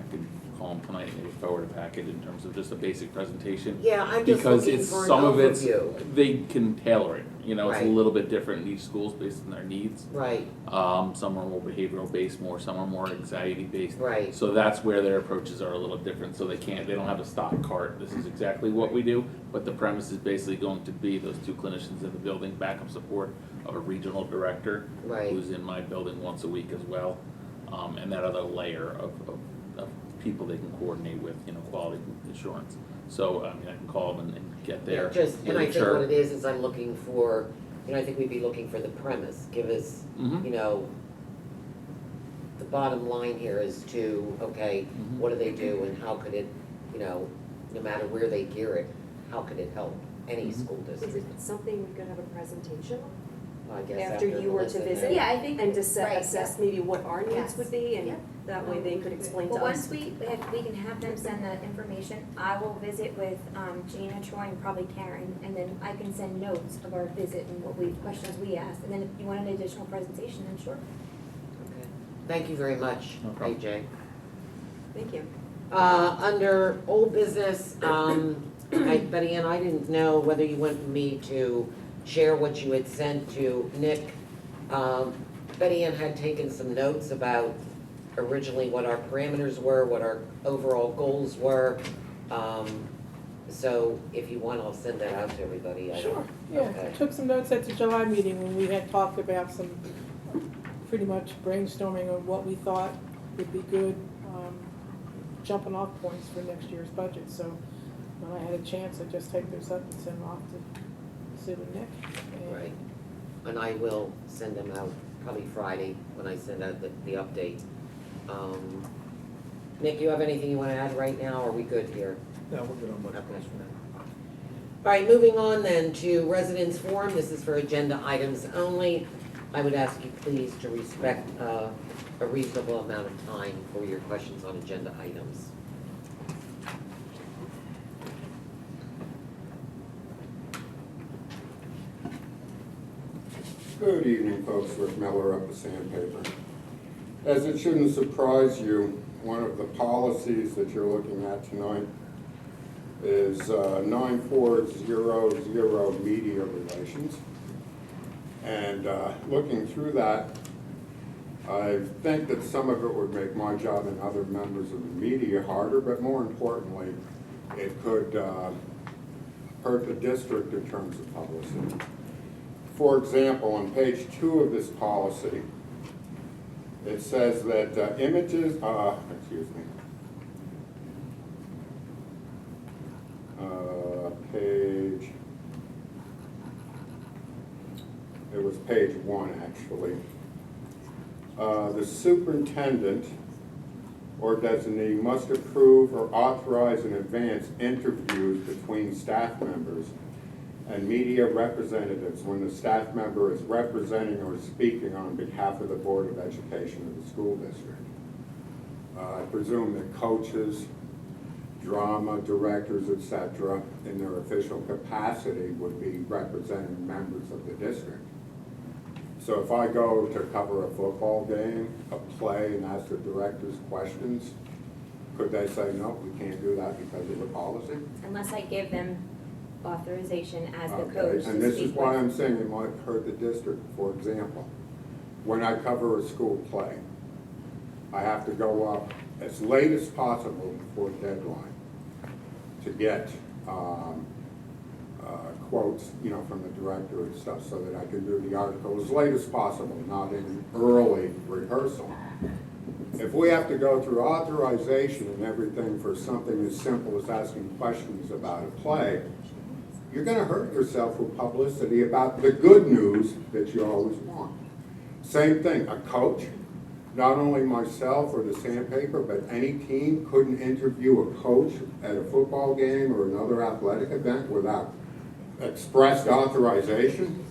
could call home tonight and maybe forward a package in terms of just a basic presentation. Yeah, I'm just Because looking it's, for an some of it's, overview. they can tailor it, you know, it's a Right. little bit different in each school based on their needs. Right, Some are more behavioral based, some are more anxiety based. right, So that's where their approaches are a little different, so they don't have a stock cart, this is exactly what we do, but the premise is basically going to be those two clinicians in the building, backup support of a regional director, right. who's in my building once a week as well, and that other layer of people they can coordinate with, you know, quality assurance. So, I mean, I can call them and get Yeah, their just, and I think literature. what it is I'm looking for, you know, I think we'd be looking for the premise, give us, Mhm. you know, the bottom line here is to, okay, Mhm. what do they do and how could it, you know, no matter where they gear it, how could it help any Mhm. school Is district? it something we could have a presentation on? I guess After you were to Melissa visit? there. Yeah, I think. And to right, assess maybe what our needs Yes. would be, and Yep. that way they could explain to Well, us. once we can have them send the information, I will visit with Gina, Troy, and probably Karen, and then I can send notes of our visit and questions we asked, and then if you want an additional presentation, then sure. Okay. Thank you very much, No problem. AJ. Thank you. Under old business, Betty Ann, I didn't know whether you wanted me to share what you had sent to Nick. Betty Ann had taken some notes about originally what our parameters were, what our overall goals were. So if you want, I'll send that out to everybody. Sure, yeah, Okay. took some notes at the July meeting when we had talked about some, pretty much brainstorming on what we thought would be good jumping off points for next year's budget. So when I had a chance, I just typed those up and sent them off to Sid and Nick. And Right. And I will send them out probably Friday when I send out the update. Nick, you have anything you want to add right now, or are we good here? No, we're good on budget Okay. calls for now. All right, moving on then to residents forum. This is for agenda items only. I would ask you please to respect a reasonable amount of time for your questions on agenda items. Good evening, folks. Rick Miller up the Sandpaper. As it shouldn't surprise you, one of the policies that you're looking at tonight is 9400 media relations. And looking through that, I think that some of it would make my job and other members of the media harder, but more importantly, it could hurt the district in terms of publicity. For example, on page 2 of this policy, it says that images, it was page 1 actually. The superintendent or designee must approve or authorize in advance interviews between staff members and media representatives when the staff member is representing or speaking on behalf of the Board of Education of the school district. I presume that coaches, drama directors, etc., in their official capacity would be representing members of the district. So if I go to cover a football game, a play, and ask the directors questions, could they say, no, we can't do that because of the policy? Unless I give them authorization as the Okay, coach to and this is speak why with. I'm saying it might hurt the district. For example, when I cover a school play, I have to go up as late as possible before deadline to get quotes, you know, from the director and stuff, so that I can do the article as late as possible, not in early rehearsal. If we have to go through authorization and everything for something as simple as asking questions about a play, you're going to hurt yourself with publicity about the good news that you always want. Same thing, a coach, not only myself or the Sandpaper, but any team couldn't interview a coach at a football game or another athletic event without expressed authorization.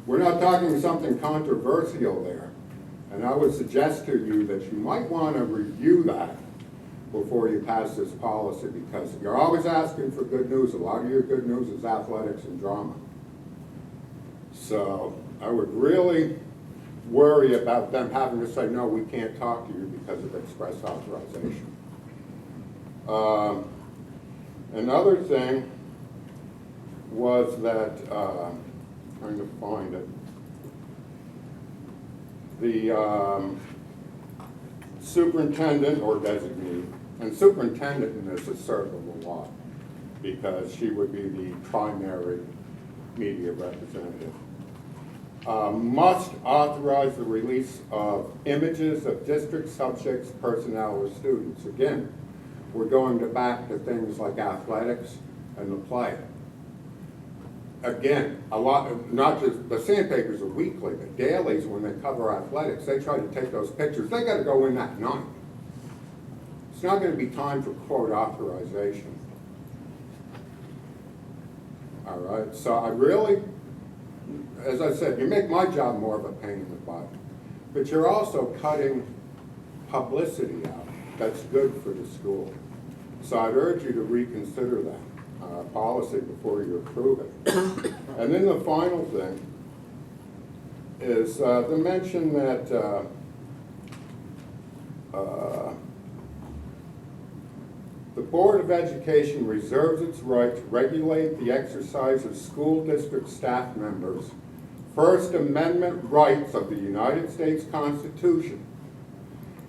We're not talking something controversial there. And I would suggest to you that you might want to review that before you pass this policy, because you're always asking for good news. A lot of your good news is athletics and drama. So I would really worry about them having to say, no, we can't talk to you because of express authorization. Another thing was that, trying to find it, the superintendent or designee, and superintendent in this is circled a lot because she would be the primary media representative. Must authorize the release of images of district subjects, personnel, or students. Again, we're going back to things like athletics and the play. Again, a lot, not just, the sandpapers are weekly, but dailies, when they cover athletics, they try to take those pictures. They gotta go in that night. It's not gonna be time for quote authorization. All right, so I really, as I said, you make my job more of a pain in the butt, but you're also cutting publicity out that's good for the school. So I'd urge you to reconsider that policy before you approve it. And then the final thing is the mention that the Board of Education reserves its right to regulate the exercise of school district staff members' First Amendment rights of the United States Constitution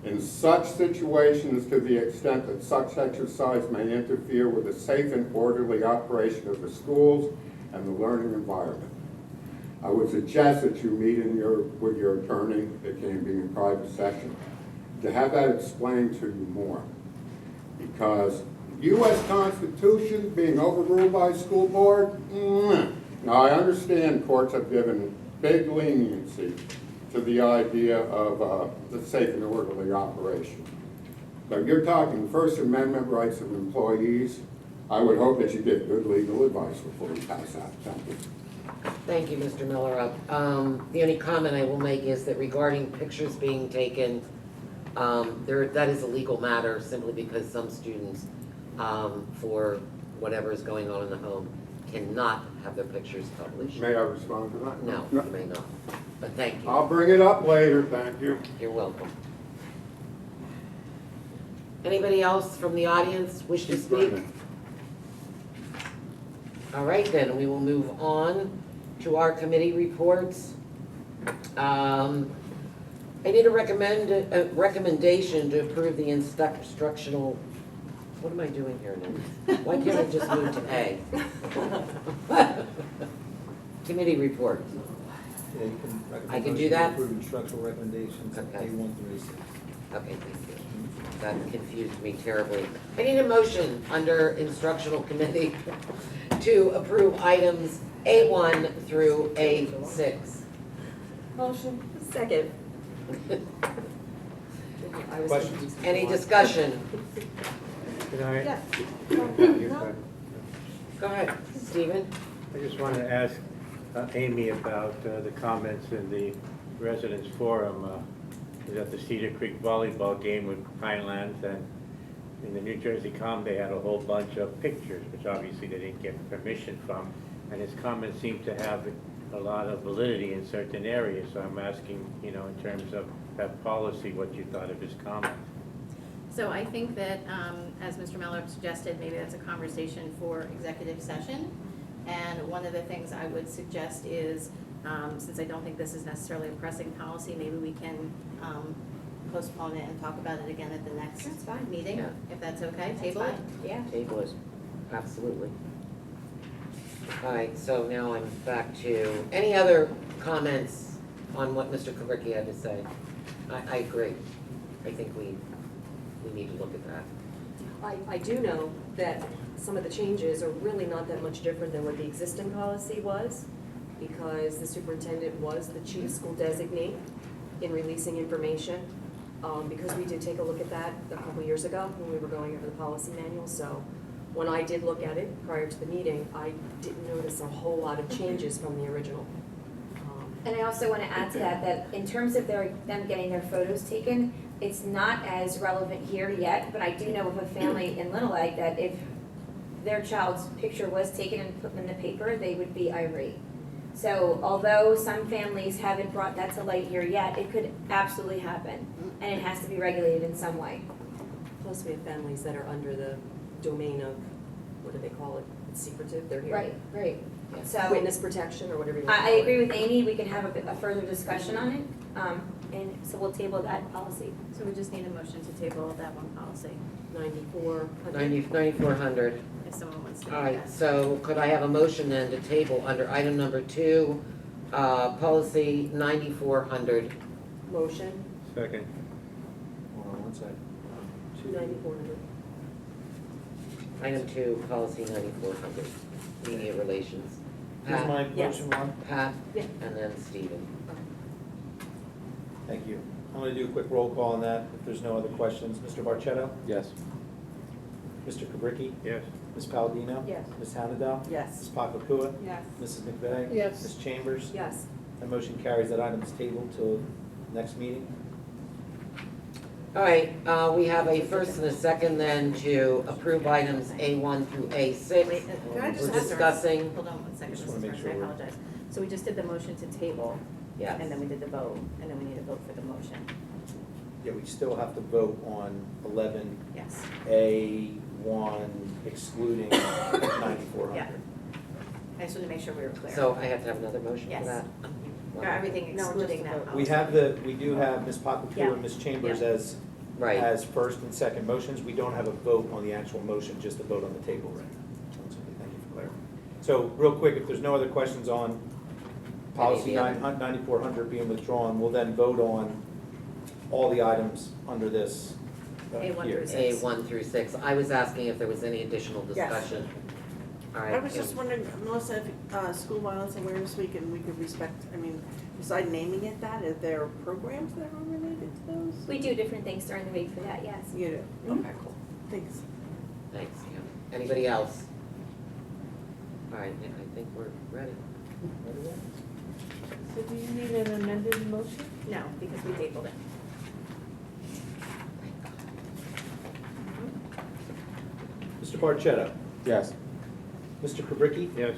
in such situations to the extent that such exercise may interfere with the safe and orderly operation of the schools and the learning environment. I would suggest that you meet with your attorney, it can be in private session, to have that explained to you more. Because U.S. Constitution being overruled by a school board, now I understand courts have given big leniency to the idea of the safe and orderly operation. But you're talking First Amendment rights of employees. I would hope that you get good legal advice before you pass that. Thank you. Thank you, Mr. Miller. The only comment I will make is that regarding pictures being taken, that is a legal matter simply because some students, for whatever is going on in the home, cannot have their pictures published. May I respond to that? No, you may not, but thank you. I'll bring it up later, thank you. You're welcome. Anybody else from the audience wish to speak? All right, then, we will move on to our committee reports. I need a recommendation to approve the instructional, what am I doing here now? Why can't I just move to A? Committee reports. Yeah, you can recommend I can do motion to that? approve instructional recommendations, Okay. A1 through A6. Okay, thank you. That confused me terribly. I need a motion under instructional committee to approve items A1 through A6. Motion. Second. I was Question. confused. Any discussion? Can I? Yes. No. Go ahead, Stephen. I just wanted to ask Amy about the comments in the residents forum. Was at the Cedar Creek volleyball game with Pinelands, and in the New Jersey Com, they had a whole bunch of pictures, which obviously they didn't get permission from, and his comments seemed to have a lot of validity in certain areas, so I'm asking, in terms of that policy, what you thought of his comment. So I think that, as Mr. Miller suggested, maybe that's a conversation for executive session. And one of the things I would suggest is, since I don't think this is necessarily a pressing policy, maybe we can postpone it and talk about it again at the next meeting, Yeah. if that's okay. That's Table it? fine. Yeah. Table it, absolutely. All right, so now I'm back to, any other comments on what Mr. Kowicki had to say? I agree. I think we need to look at that. I do know that some of the changes are really not that much different than what the existing policy was, because the superintendent was the chief school designee in releasing information, because we did take a look at that a couple years ago when we were going over the policy manual. So when I did look at it prior to the meeting, I didn't notice a whole lot of changes from the original. And I also want to add to that in terms of them getting their photos taken, it's not as relevant here yet, but I do know of a family in Little Egg that if their child's picture was taken and put in the paper, they would be irate. So although some families haven't brought that to light here yet, it could absolutely happen, and it has to be regulated in some way. Plus, we have families that are under the domain of, what do they call it? It's secretive, they're here. Right. So, Witness protection or whatever you want to I call it. agree with Amy, we can have a further discussion on it, and so we'll table that policy. So we just need a motion to table that one policy, 9,400. if someone wants to do All that. right, so could I have a motion then to table under item number 2, policy 9,400? Motion, Second. Hold on one second. 29400. Item 2, policy 9,400, media relations. Here's Pat, my Yes. motion, Ron. Pat, Yeah. and then Stephen. Thank you. I'm gonna do a quick roll call on that, if there's no other questions. Mr. Barchetto? Yes. Mr. Kubricki? Yes. Ms. Palladino? Yes. Ms. Hannadel? Yes. Ms. Pakakua? Yes. Mrs. McVeigh? Yes. Ms. Chambers? Yes. That motion carries. That item is tabled till next meeting. All right, we have a first and a second then to approve items A1 through A6. Wait, can I just We're ask- discussing, Hold on one second, Just Mrs. wanna make Burns, sure I we're- apologize. So we just did the motion to table, yes. and then we did the vote, and then we need a vote for the motion. Yeah, we still have to vote on Yes. 11A1 excluding 9,400. Yeah. I just wanted to make sure we were clear. So I have to have another motion for Yes. that? For everything No, just excluding the that vote. policy. We do have Ms. Pakakua Yeah. and Ms. Chambers Yeah. Right. as first and second motions. We don't have a vote on the actual motion, just a vote on the table right now. So thank you for clarifying. So real quick, if there's no other questions on policy Any of the 9,400 being withdrawn, we'll then vote on all the items under this A1 here. through 6. A1 through 6. I was asking if there was any additional Yes. discussion. All right. I was just wondering, Melissa, if School Violence Awareness Week, and we could respect, I mean, besides naming it that, are there programs that are related to those? We do different things during the week for that, yes. You do? Okay, cool. Thanks. Thanks, Kim. Anybody else? All right, Nick, I think we're ready. So do you need an amended motion? No, because we tabled it. Mr. Barchetto? Yes. Mr. Kubricki? Yes.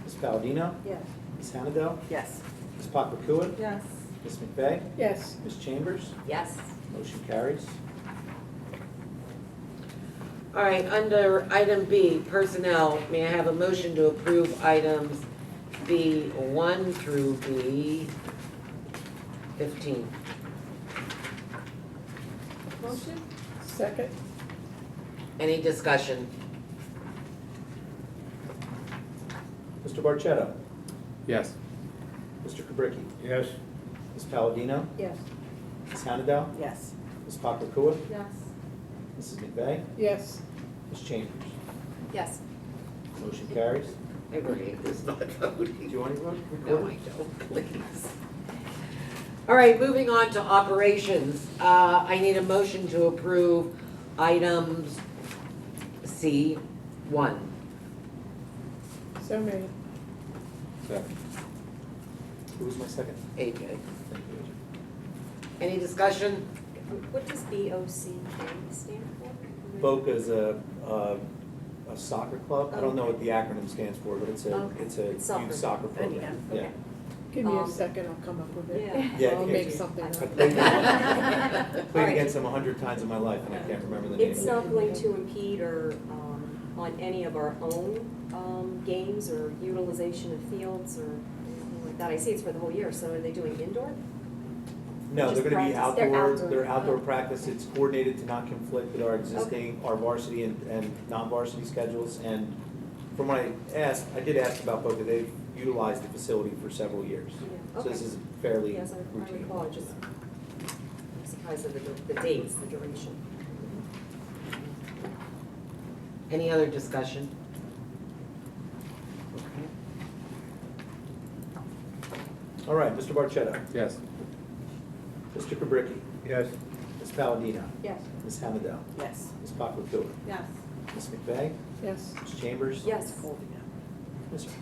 Ms. Palladino? Yes. Ms. Hannadel? Yes. Ms. Pakakua? Yes. Ms. McVeigh? Yes. Ms. Chambers? Yes. Motion carries. All right, under item B, personnel, may I have a motion to approve items B1 through B15? Motion? Second? Any discussion? Mr. Barchetto? Yes. Mr. Kubricki? Yes. Ms. Palladino? Yes. Ms. Hannadel? Yes. Ms. Pakakua? Yes. Mrs. McVeigh? Yes. Ms. Chambers? Yes. Motion carries. I really was not voting. Do you want to vote? No, I don't, please. All right, moving on to operations. I need a motion to approve items C1. So made. Second. Who was my second? AJ. Thank you, Any discussion? What does BOCK stand for? BOCA is a soccer club. I don't know what the acronym stands for, but it's a Okay. it's a It's soccer. youth soccer program. Yeah, Yeah. okay. Give me a Um, second, I'll come up with it. Yeah. Yeah, I'll yeah, make yeah. something I up. played Alright. against them 100 times in my life, and I can't remember the name. It's not going to impede or, on any of our own, games or utilization of fields or anything like that. I see it's for the whole year, so are they doing indoor? No, they're Just gonna be practice. They're outdoor, outdoor. they're outdoor Oh. practice. It's coordinated to not conflict with our existing, our varsity and non-varsity schedules. And from what I did ask about BOCA, they've utilized the facility for several years. Yeah. So this Okay. is fairly Yes, I routine. recall, just surprised at the dates, the duration. Any other discussion? All right, Mr. Barchetto, Yes. Mr. Kubricki, Yes. Ms. Palladino, Yes. Ms. Hannadel, Yes. Ms. Pakakua, Yes. Ms. McVeigh, Yes. Ms. Chambers. Yes. Ms. Yes.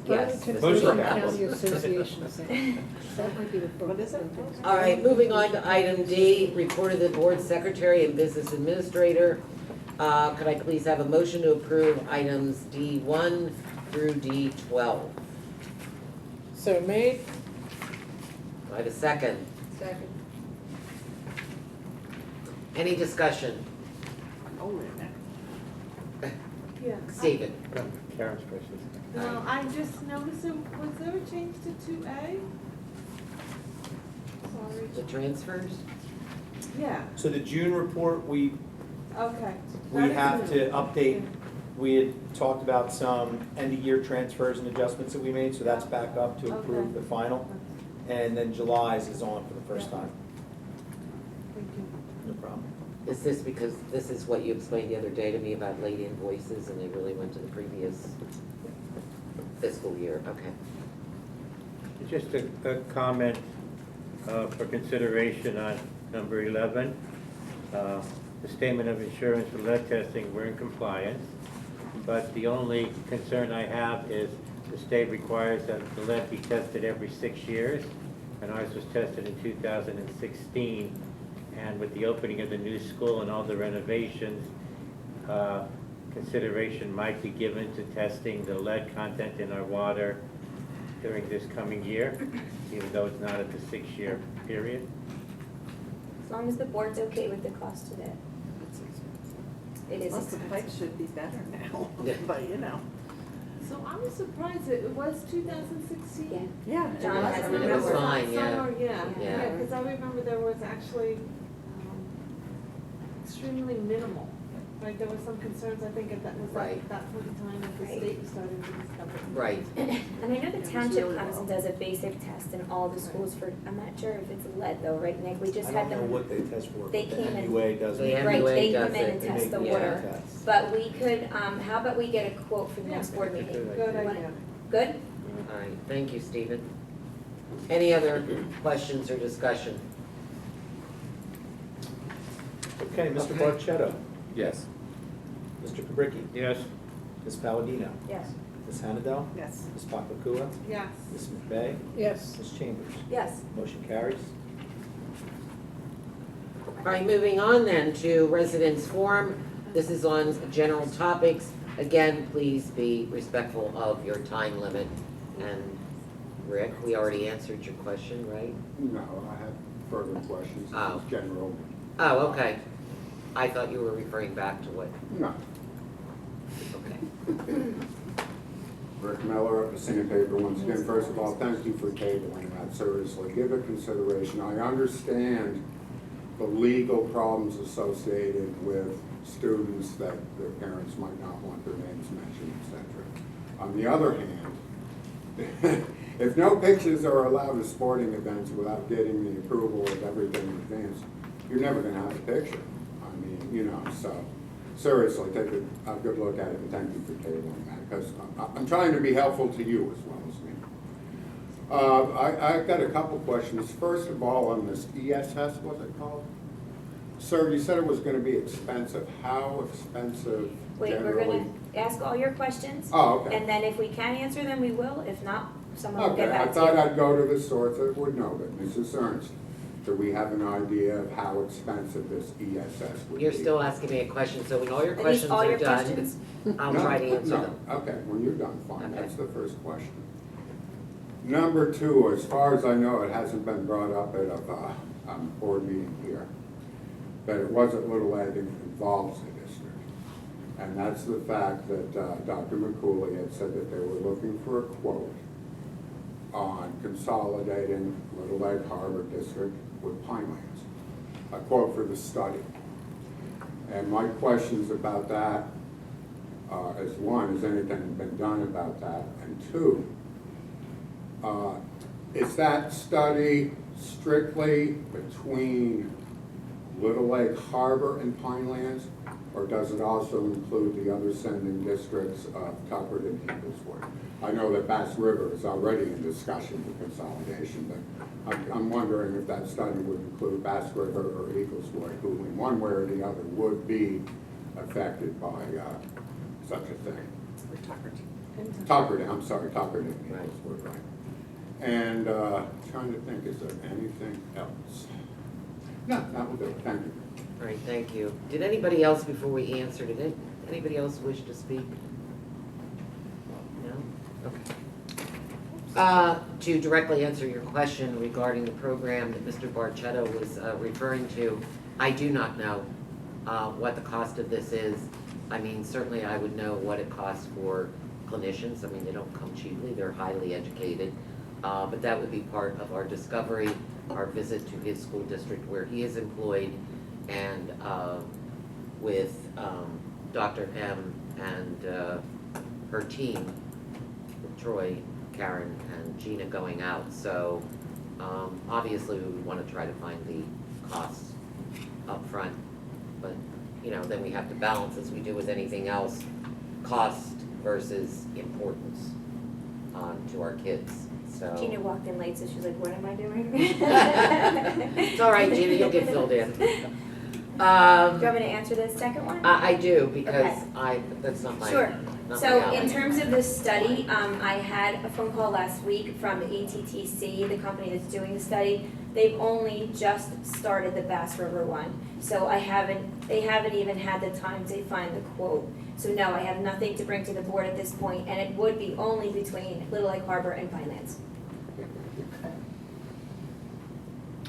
Burlington Motion County passes. Association Center. That might be the. What is it? All right, moving on to item D, report of the board secretary and business administrator. Could I please have a motion to approve items D1 through D12? So made? Do I have a second? Second. Any discussion? Oh, wait a minute. Yeah. Stephen? Karen's question. No, I just noticed, was there a change to 2A? Sorry. The transfers? Yeah, So the June report, we okay. have to update. We had talked about some end-of-year transfers and adjustments that we made, so that's back up to approve Okay. the final. And then July's is on for the first time. Thank you. No problem. Is this because this is what you explained the other day to me about late invoices and they really went to the previous fiscal year? Okay. Just a comment for consideration on number 11. The statement of insurance for lead testing, we're in compliance, but the only concern I have is the state requires that the lead be tested every 6 years, and ours was tested in 2016. And with the opening of the new school and all the renovations, consideration might be given to testing the lead content in our water during this coming year, even though it's not at the 6-year period. As long as the board's okay with the cost of it. It is Plus, the expensive. pipes should be better now, Yeah. but you know. So I was surprised, it was 2016? Yeah. Yeah. John was. has I the remember. It was fine, yeah. Summer, yeah, Yeah. yeah, because I remember there was actually extremely minimal. Like, there were some concerns, I think, at that was Right. at that point in time that the Right. state was starting to discover. Right. And I know the was township really comes and low. does a basic test in all the schools for, I'm not sure if it's lead though, right, Nick? We just I had don't know them. what they test for, They but the came in- MUA does. The make- Right, MUA they does come in it. and they test make the the water. tests. But we could, how about we get a quote for the next board meeting? Good idea. Good? All right, thank you, Stephen. Any other questions or discussion? Okay, Mr. Okay. Barchetto, Yes. Mr. Kubricki, Yes. Ms. Palladino, Yes. Ms. Hannadel, Yes. Ms. Papakua, Yes. Ms. McVeigh, Yes. Ms. Chambers. Yes. Motion carries. All right, moving on then to residents forum. This is on general topics. Again, please be respectful of your time limit. And Rick, we already answered your question, right? No, I have further questions. This Oh. is general. Oh, okay. I thought you were referring back to what, No. okay. Rick Miller, the Senior Paper, once again, first of all, thank you for tabling that, seriously. Give it consideration. I understand the legal problems associated with students that their parents might not want their names mentioned, etc. On the other hand, if no pictures are allowed at sporting events without getting the approval of everything in advance, you're never gonna have a picture. I mean, you know, so seriously, take a good look at it, and thank you for tabling that, because I'm trying to be helpful to you as well as me. I've got a couple questions. First of all, on this ESS, what's it called? Sir, you said it was gonna be expensive. How expensive Wait, we're generally? gonna ask all your questions. Oh, okay. And then if we can answer them, we will. If not, someone will Okay, get I back to you. thought I'd go to the source that would know, but Mrs. Ernst, do we have an idea of how expensive this ESS would be? You're still asking me a question, so when all your Are these questions all are your done, questions? I'll No, try to answer no. them. Okay, when you're done, fine, Okay. that's the first question. Number two, as far as I know, it hasn't been brought up at a board meeting here, but it wasn't Little Egg involves the district. And that's the fact that Dr. McCooley had said that they were looking for a quote on consolidating Little Egg Harbor District with Pinelands, a quote for the study. And my questions about that is, one, has anything been done about that? And two, is that study strictly between Little Lake Harbor and Pinelands, or does it also include the other sending districts of Tuckard and Eagleswood? I know that Bass River is already in discussion for consolidation, but I'm wondering if that study would include Bass River or Eagleswood, who in one way or the other would be affected by such a thing. Tuckard, I'm sorry, Tuckard and Eagleswood, right. And trying to think, is there anything else? No, that will do it, thank you. All right, thank you. Did anybody else, before we answer, anybody else wish to speak? No? Okay. To directly answer your question regarding the program that Mr. Barchetto was referring to, I do not know what the cost of this is. I mean, certainly I would know what it costs for clinicians. I mean, they don't come cheaply, they're highly educated. But that would be part of our discovery, our visit to his school district where he is employed, and with Dr. M and her team, with Troy, Karen, and Gina going out. So obviously we would want to try to find the costs up front. But, you know, then we have to balance, as we do with anything else, cost versus importance to our kids. So Gina walked in late, so she's like, what am I doing? it's all right, Gina, you'll get filled in. Do you want me to answer the second one? I do, because Okay. that's not my, Sure. not my So alley. in terms of the study, I had a phone call last week from ATTC, the company that's doing the study. They've only just started the Bass River one, so they haven't even had the time to find the quote. So no, I have nothing to bring to the board at this point, and it would be only between Little Lake Harbor and Pinelands.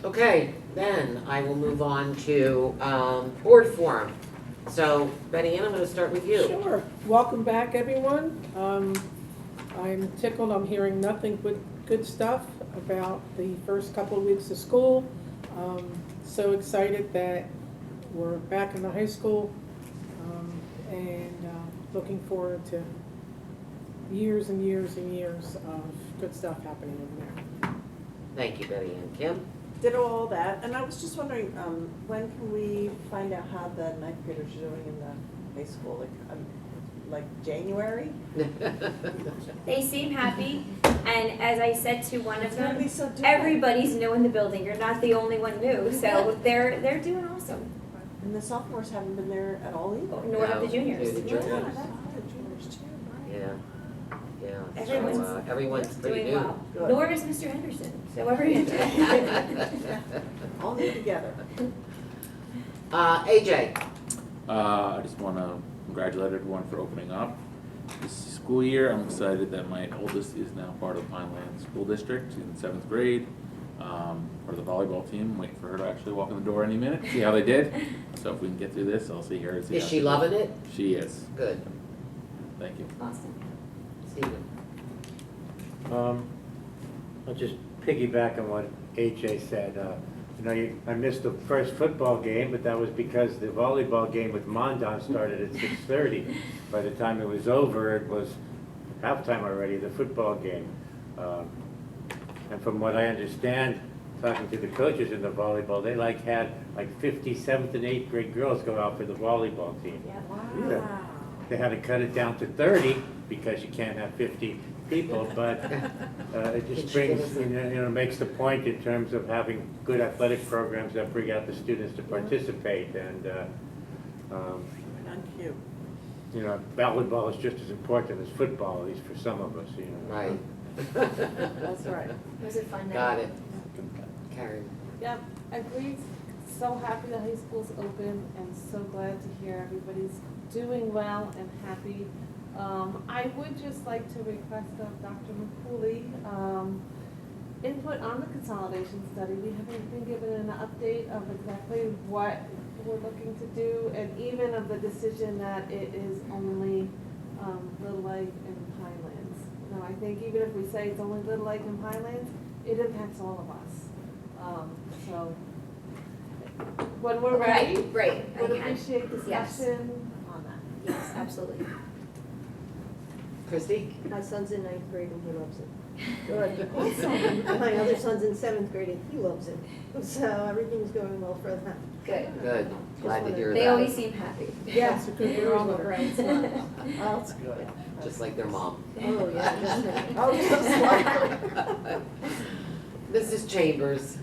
Okay, then I will move on to board forum. So Betty Ann, I'm gonna start with you. Sure. Welcome back, everyone. I'm tickled, I'm hearing nothing but good stuff about the first couple of weeks of school. So excited that we're back in the high school, and looking forward to years and years and years of good stuff happening over there. Thank you, Betty Ann. Kim? Ditto all that, and I was just wondering, when can we find out how the ninth graders are doing in the high school? Like January? They seem happy, and as I said to one of It's gonna them, be so different. everybody's new in the building, you're not the only one new, so they're doing awesome. And the sophomores haven't been there at all either. Nor have the No, juniors. the Yeah, juniors. that's the juniors too, right? Yeah, yeah. Everyone's So everyone's pretty doing new. well. Good. Nor is Mr. Henderson, so everyone's All new together. AJ? I just want to congratulate everyone for opening up this school year. I'm excited that my oldest is now part of Pineland School District in 7th grade. For the volleyball team, I'm waiting for her to actually walk in the door any minute, see how they did. So if we can get through this, I'll see her. See Is how she does. loving it? She is. Good. Thank you. awesome. Stephen? I'll just piggyback on what AJ said. I missed the first football game, but that was because the volleyball game with Mondon started at 6:30. By the time it was over, it was halftime already, the football game. And from what I understand, talking to the coaches in the volleyball, they had 50 7th and 8th grade girls go out for the volleyball team. Yeah. Wow. They had to cut it down to 30 because you can't have 50 people, but it just brings, makes the point in terms of having good athletic programs that bring out the students to participate. And, Cute. volleyball is just as important as football, at least for some of us, Right. That's right. It was a fun night. Got it. Karen? Yep, agreed. So happy the high school's open and so glad to hear everybody's doing well and happy. I would just like to request of Dr. McCooley, input on the consolidation study. We haven't been given an update of exactly what we're looking to do, and even of the decision that it is only Little Lake and Pinelands. Now, I think even if we say it's only Little Lake and Pinelands, it impacts all of us. So when we're ready, Right, I would can. appreciate Yes. discussion on that. Yes, absolutely. Christie? My son's in 9th grade and he loves it. Good. My other son's in 7th grade and he loves it. So everything's going well for them. Good. Good. Glad to hear that. They always seem happy. Yes, That's a good they're all mother. bright spots. Oh, that's Good. Just like their mom. Oh, yeah, just like. Oh, just like. Mrs. Chambers?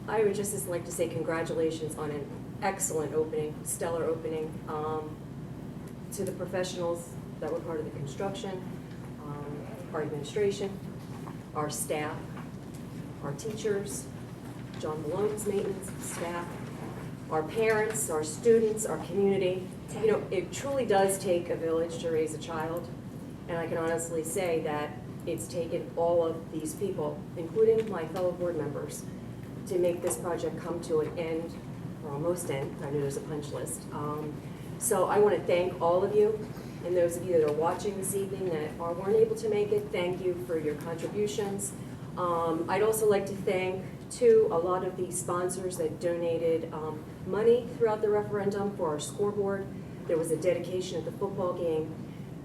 I would just like to say congratulations on an excellent opening, stellar opening, to the professionals that were part of the construction, our administration, our staff, our teachers, John Malone's maintenance staff, our parents, our students, our community. It truly does take a village to raise a child, and I can honestly say that it's taken all of these people, including my fellow board members, to make this project come to an end We're almost in. I know there's a punch list. So I want to thank all of you, and those of you that are watching this evening that weren't able to make it, thank you for your contributions. I'd also like to thank, too, a lot of the sponsors that donated money throughout the referendum for our scoreboard. There was a dedication at the football game.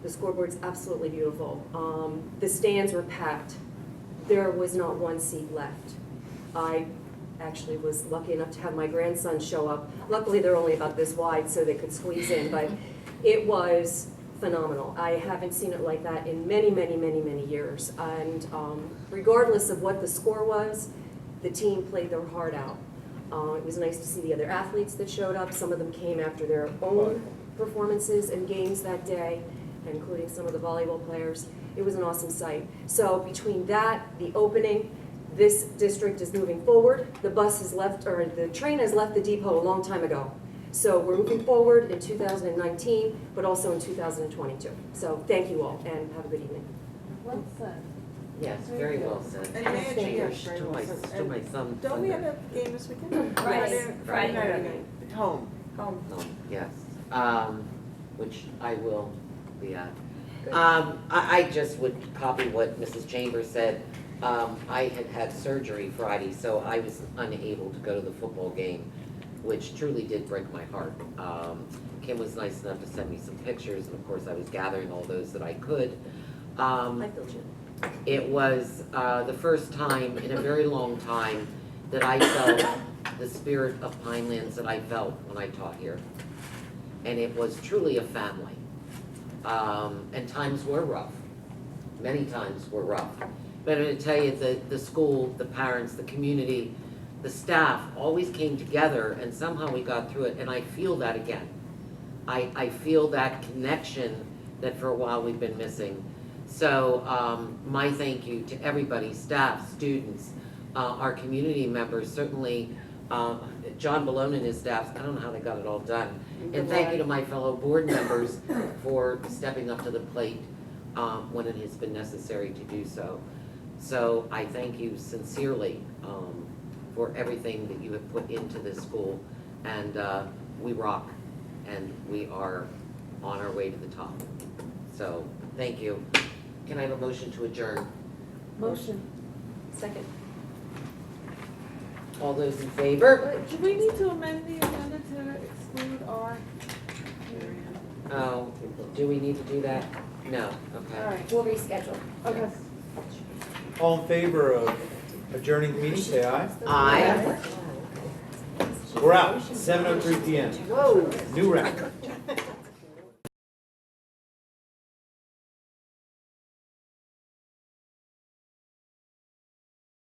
The scoreboard's absolutely beautiful. The stands were packed. There was not one seat left. I actually was lucky enough to have my grandson show up. Luckily, they're only about this wide, so they could squeeze in, but it was phenomenal. I haven't seen it like that in many, many, many, many years. And regardless of what the score was, the team played their heart out. It was nice to see the other athletes that showed up. Some of them came after their own performances and games that day, including some of the volleyball players. It was an awesome sight. So between that, the opening, this district is moving forward. The bus has left, or the train has left the depot a long time ago. So we're moving forward in 2019, but also in 2022. So thank you all, and have a good evening. Well said. Yes, very well said. And Imagine, Chambers, yes, very to well my, said. to my son. Don't we have a game this weekend? Right. Friday night, Right. okay. Home. Yes, which I will be at. I just would copy what Mrs. Chambers said. I had surgery Friday, so I was unable to go to the football game, which truly did break my heart. Kim was nice enough to send me some pictures, and of course I was gathering all those that I could. I feel you. It was the first time in a very long time that I felt the spirit of Pinelands that I felt when I taught here. And it was truly a family. And times were rough. Many times were rough. But I'm going to tell you, the school, the parents, the community, the staff always came together, and somehow we got through it, and I feel that again. I feel that connection that for a while we've been missing. So my thank you to everybody, staff, students, our community members, certainly John Malone and his staff. I don't know how they got it all done. And thank you to my fellow board members for stepping up to the plate when it has been necessary to do so. So I thank you sincerely for everything that you have put into this school, and we rock, and we are on our way to the top. So thank you. Can I have a motion to adjourn? Motion. Second. All those in favor? Do we need to amend the agenda to exclude our? Oh, do we need to do that? No, okay. All right. We'll reschedule. Okay. All in favor of adjourning the meeting, say aye. Aye. We're out, 7:03 PM. Whoa. New record.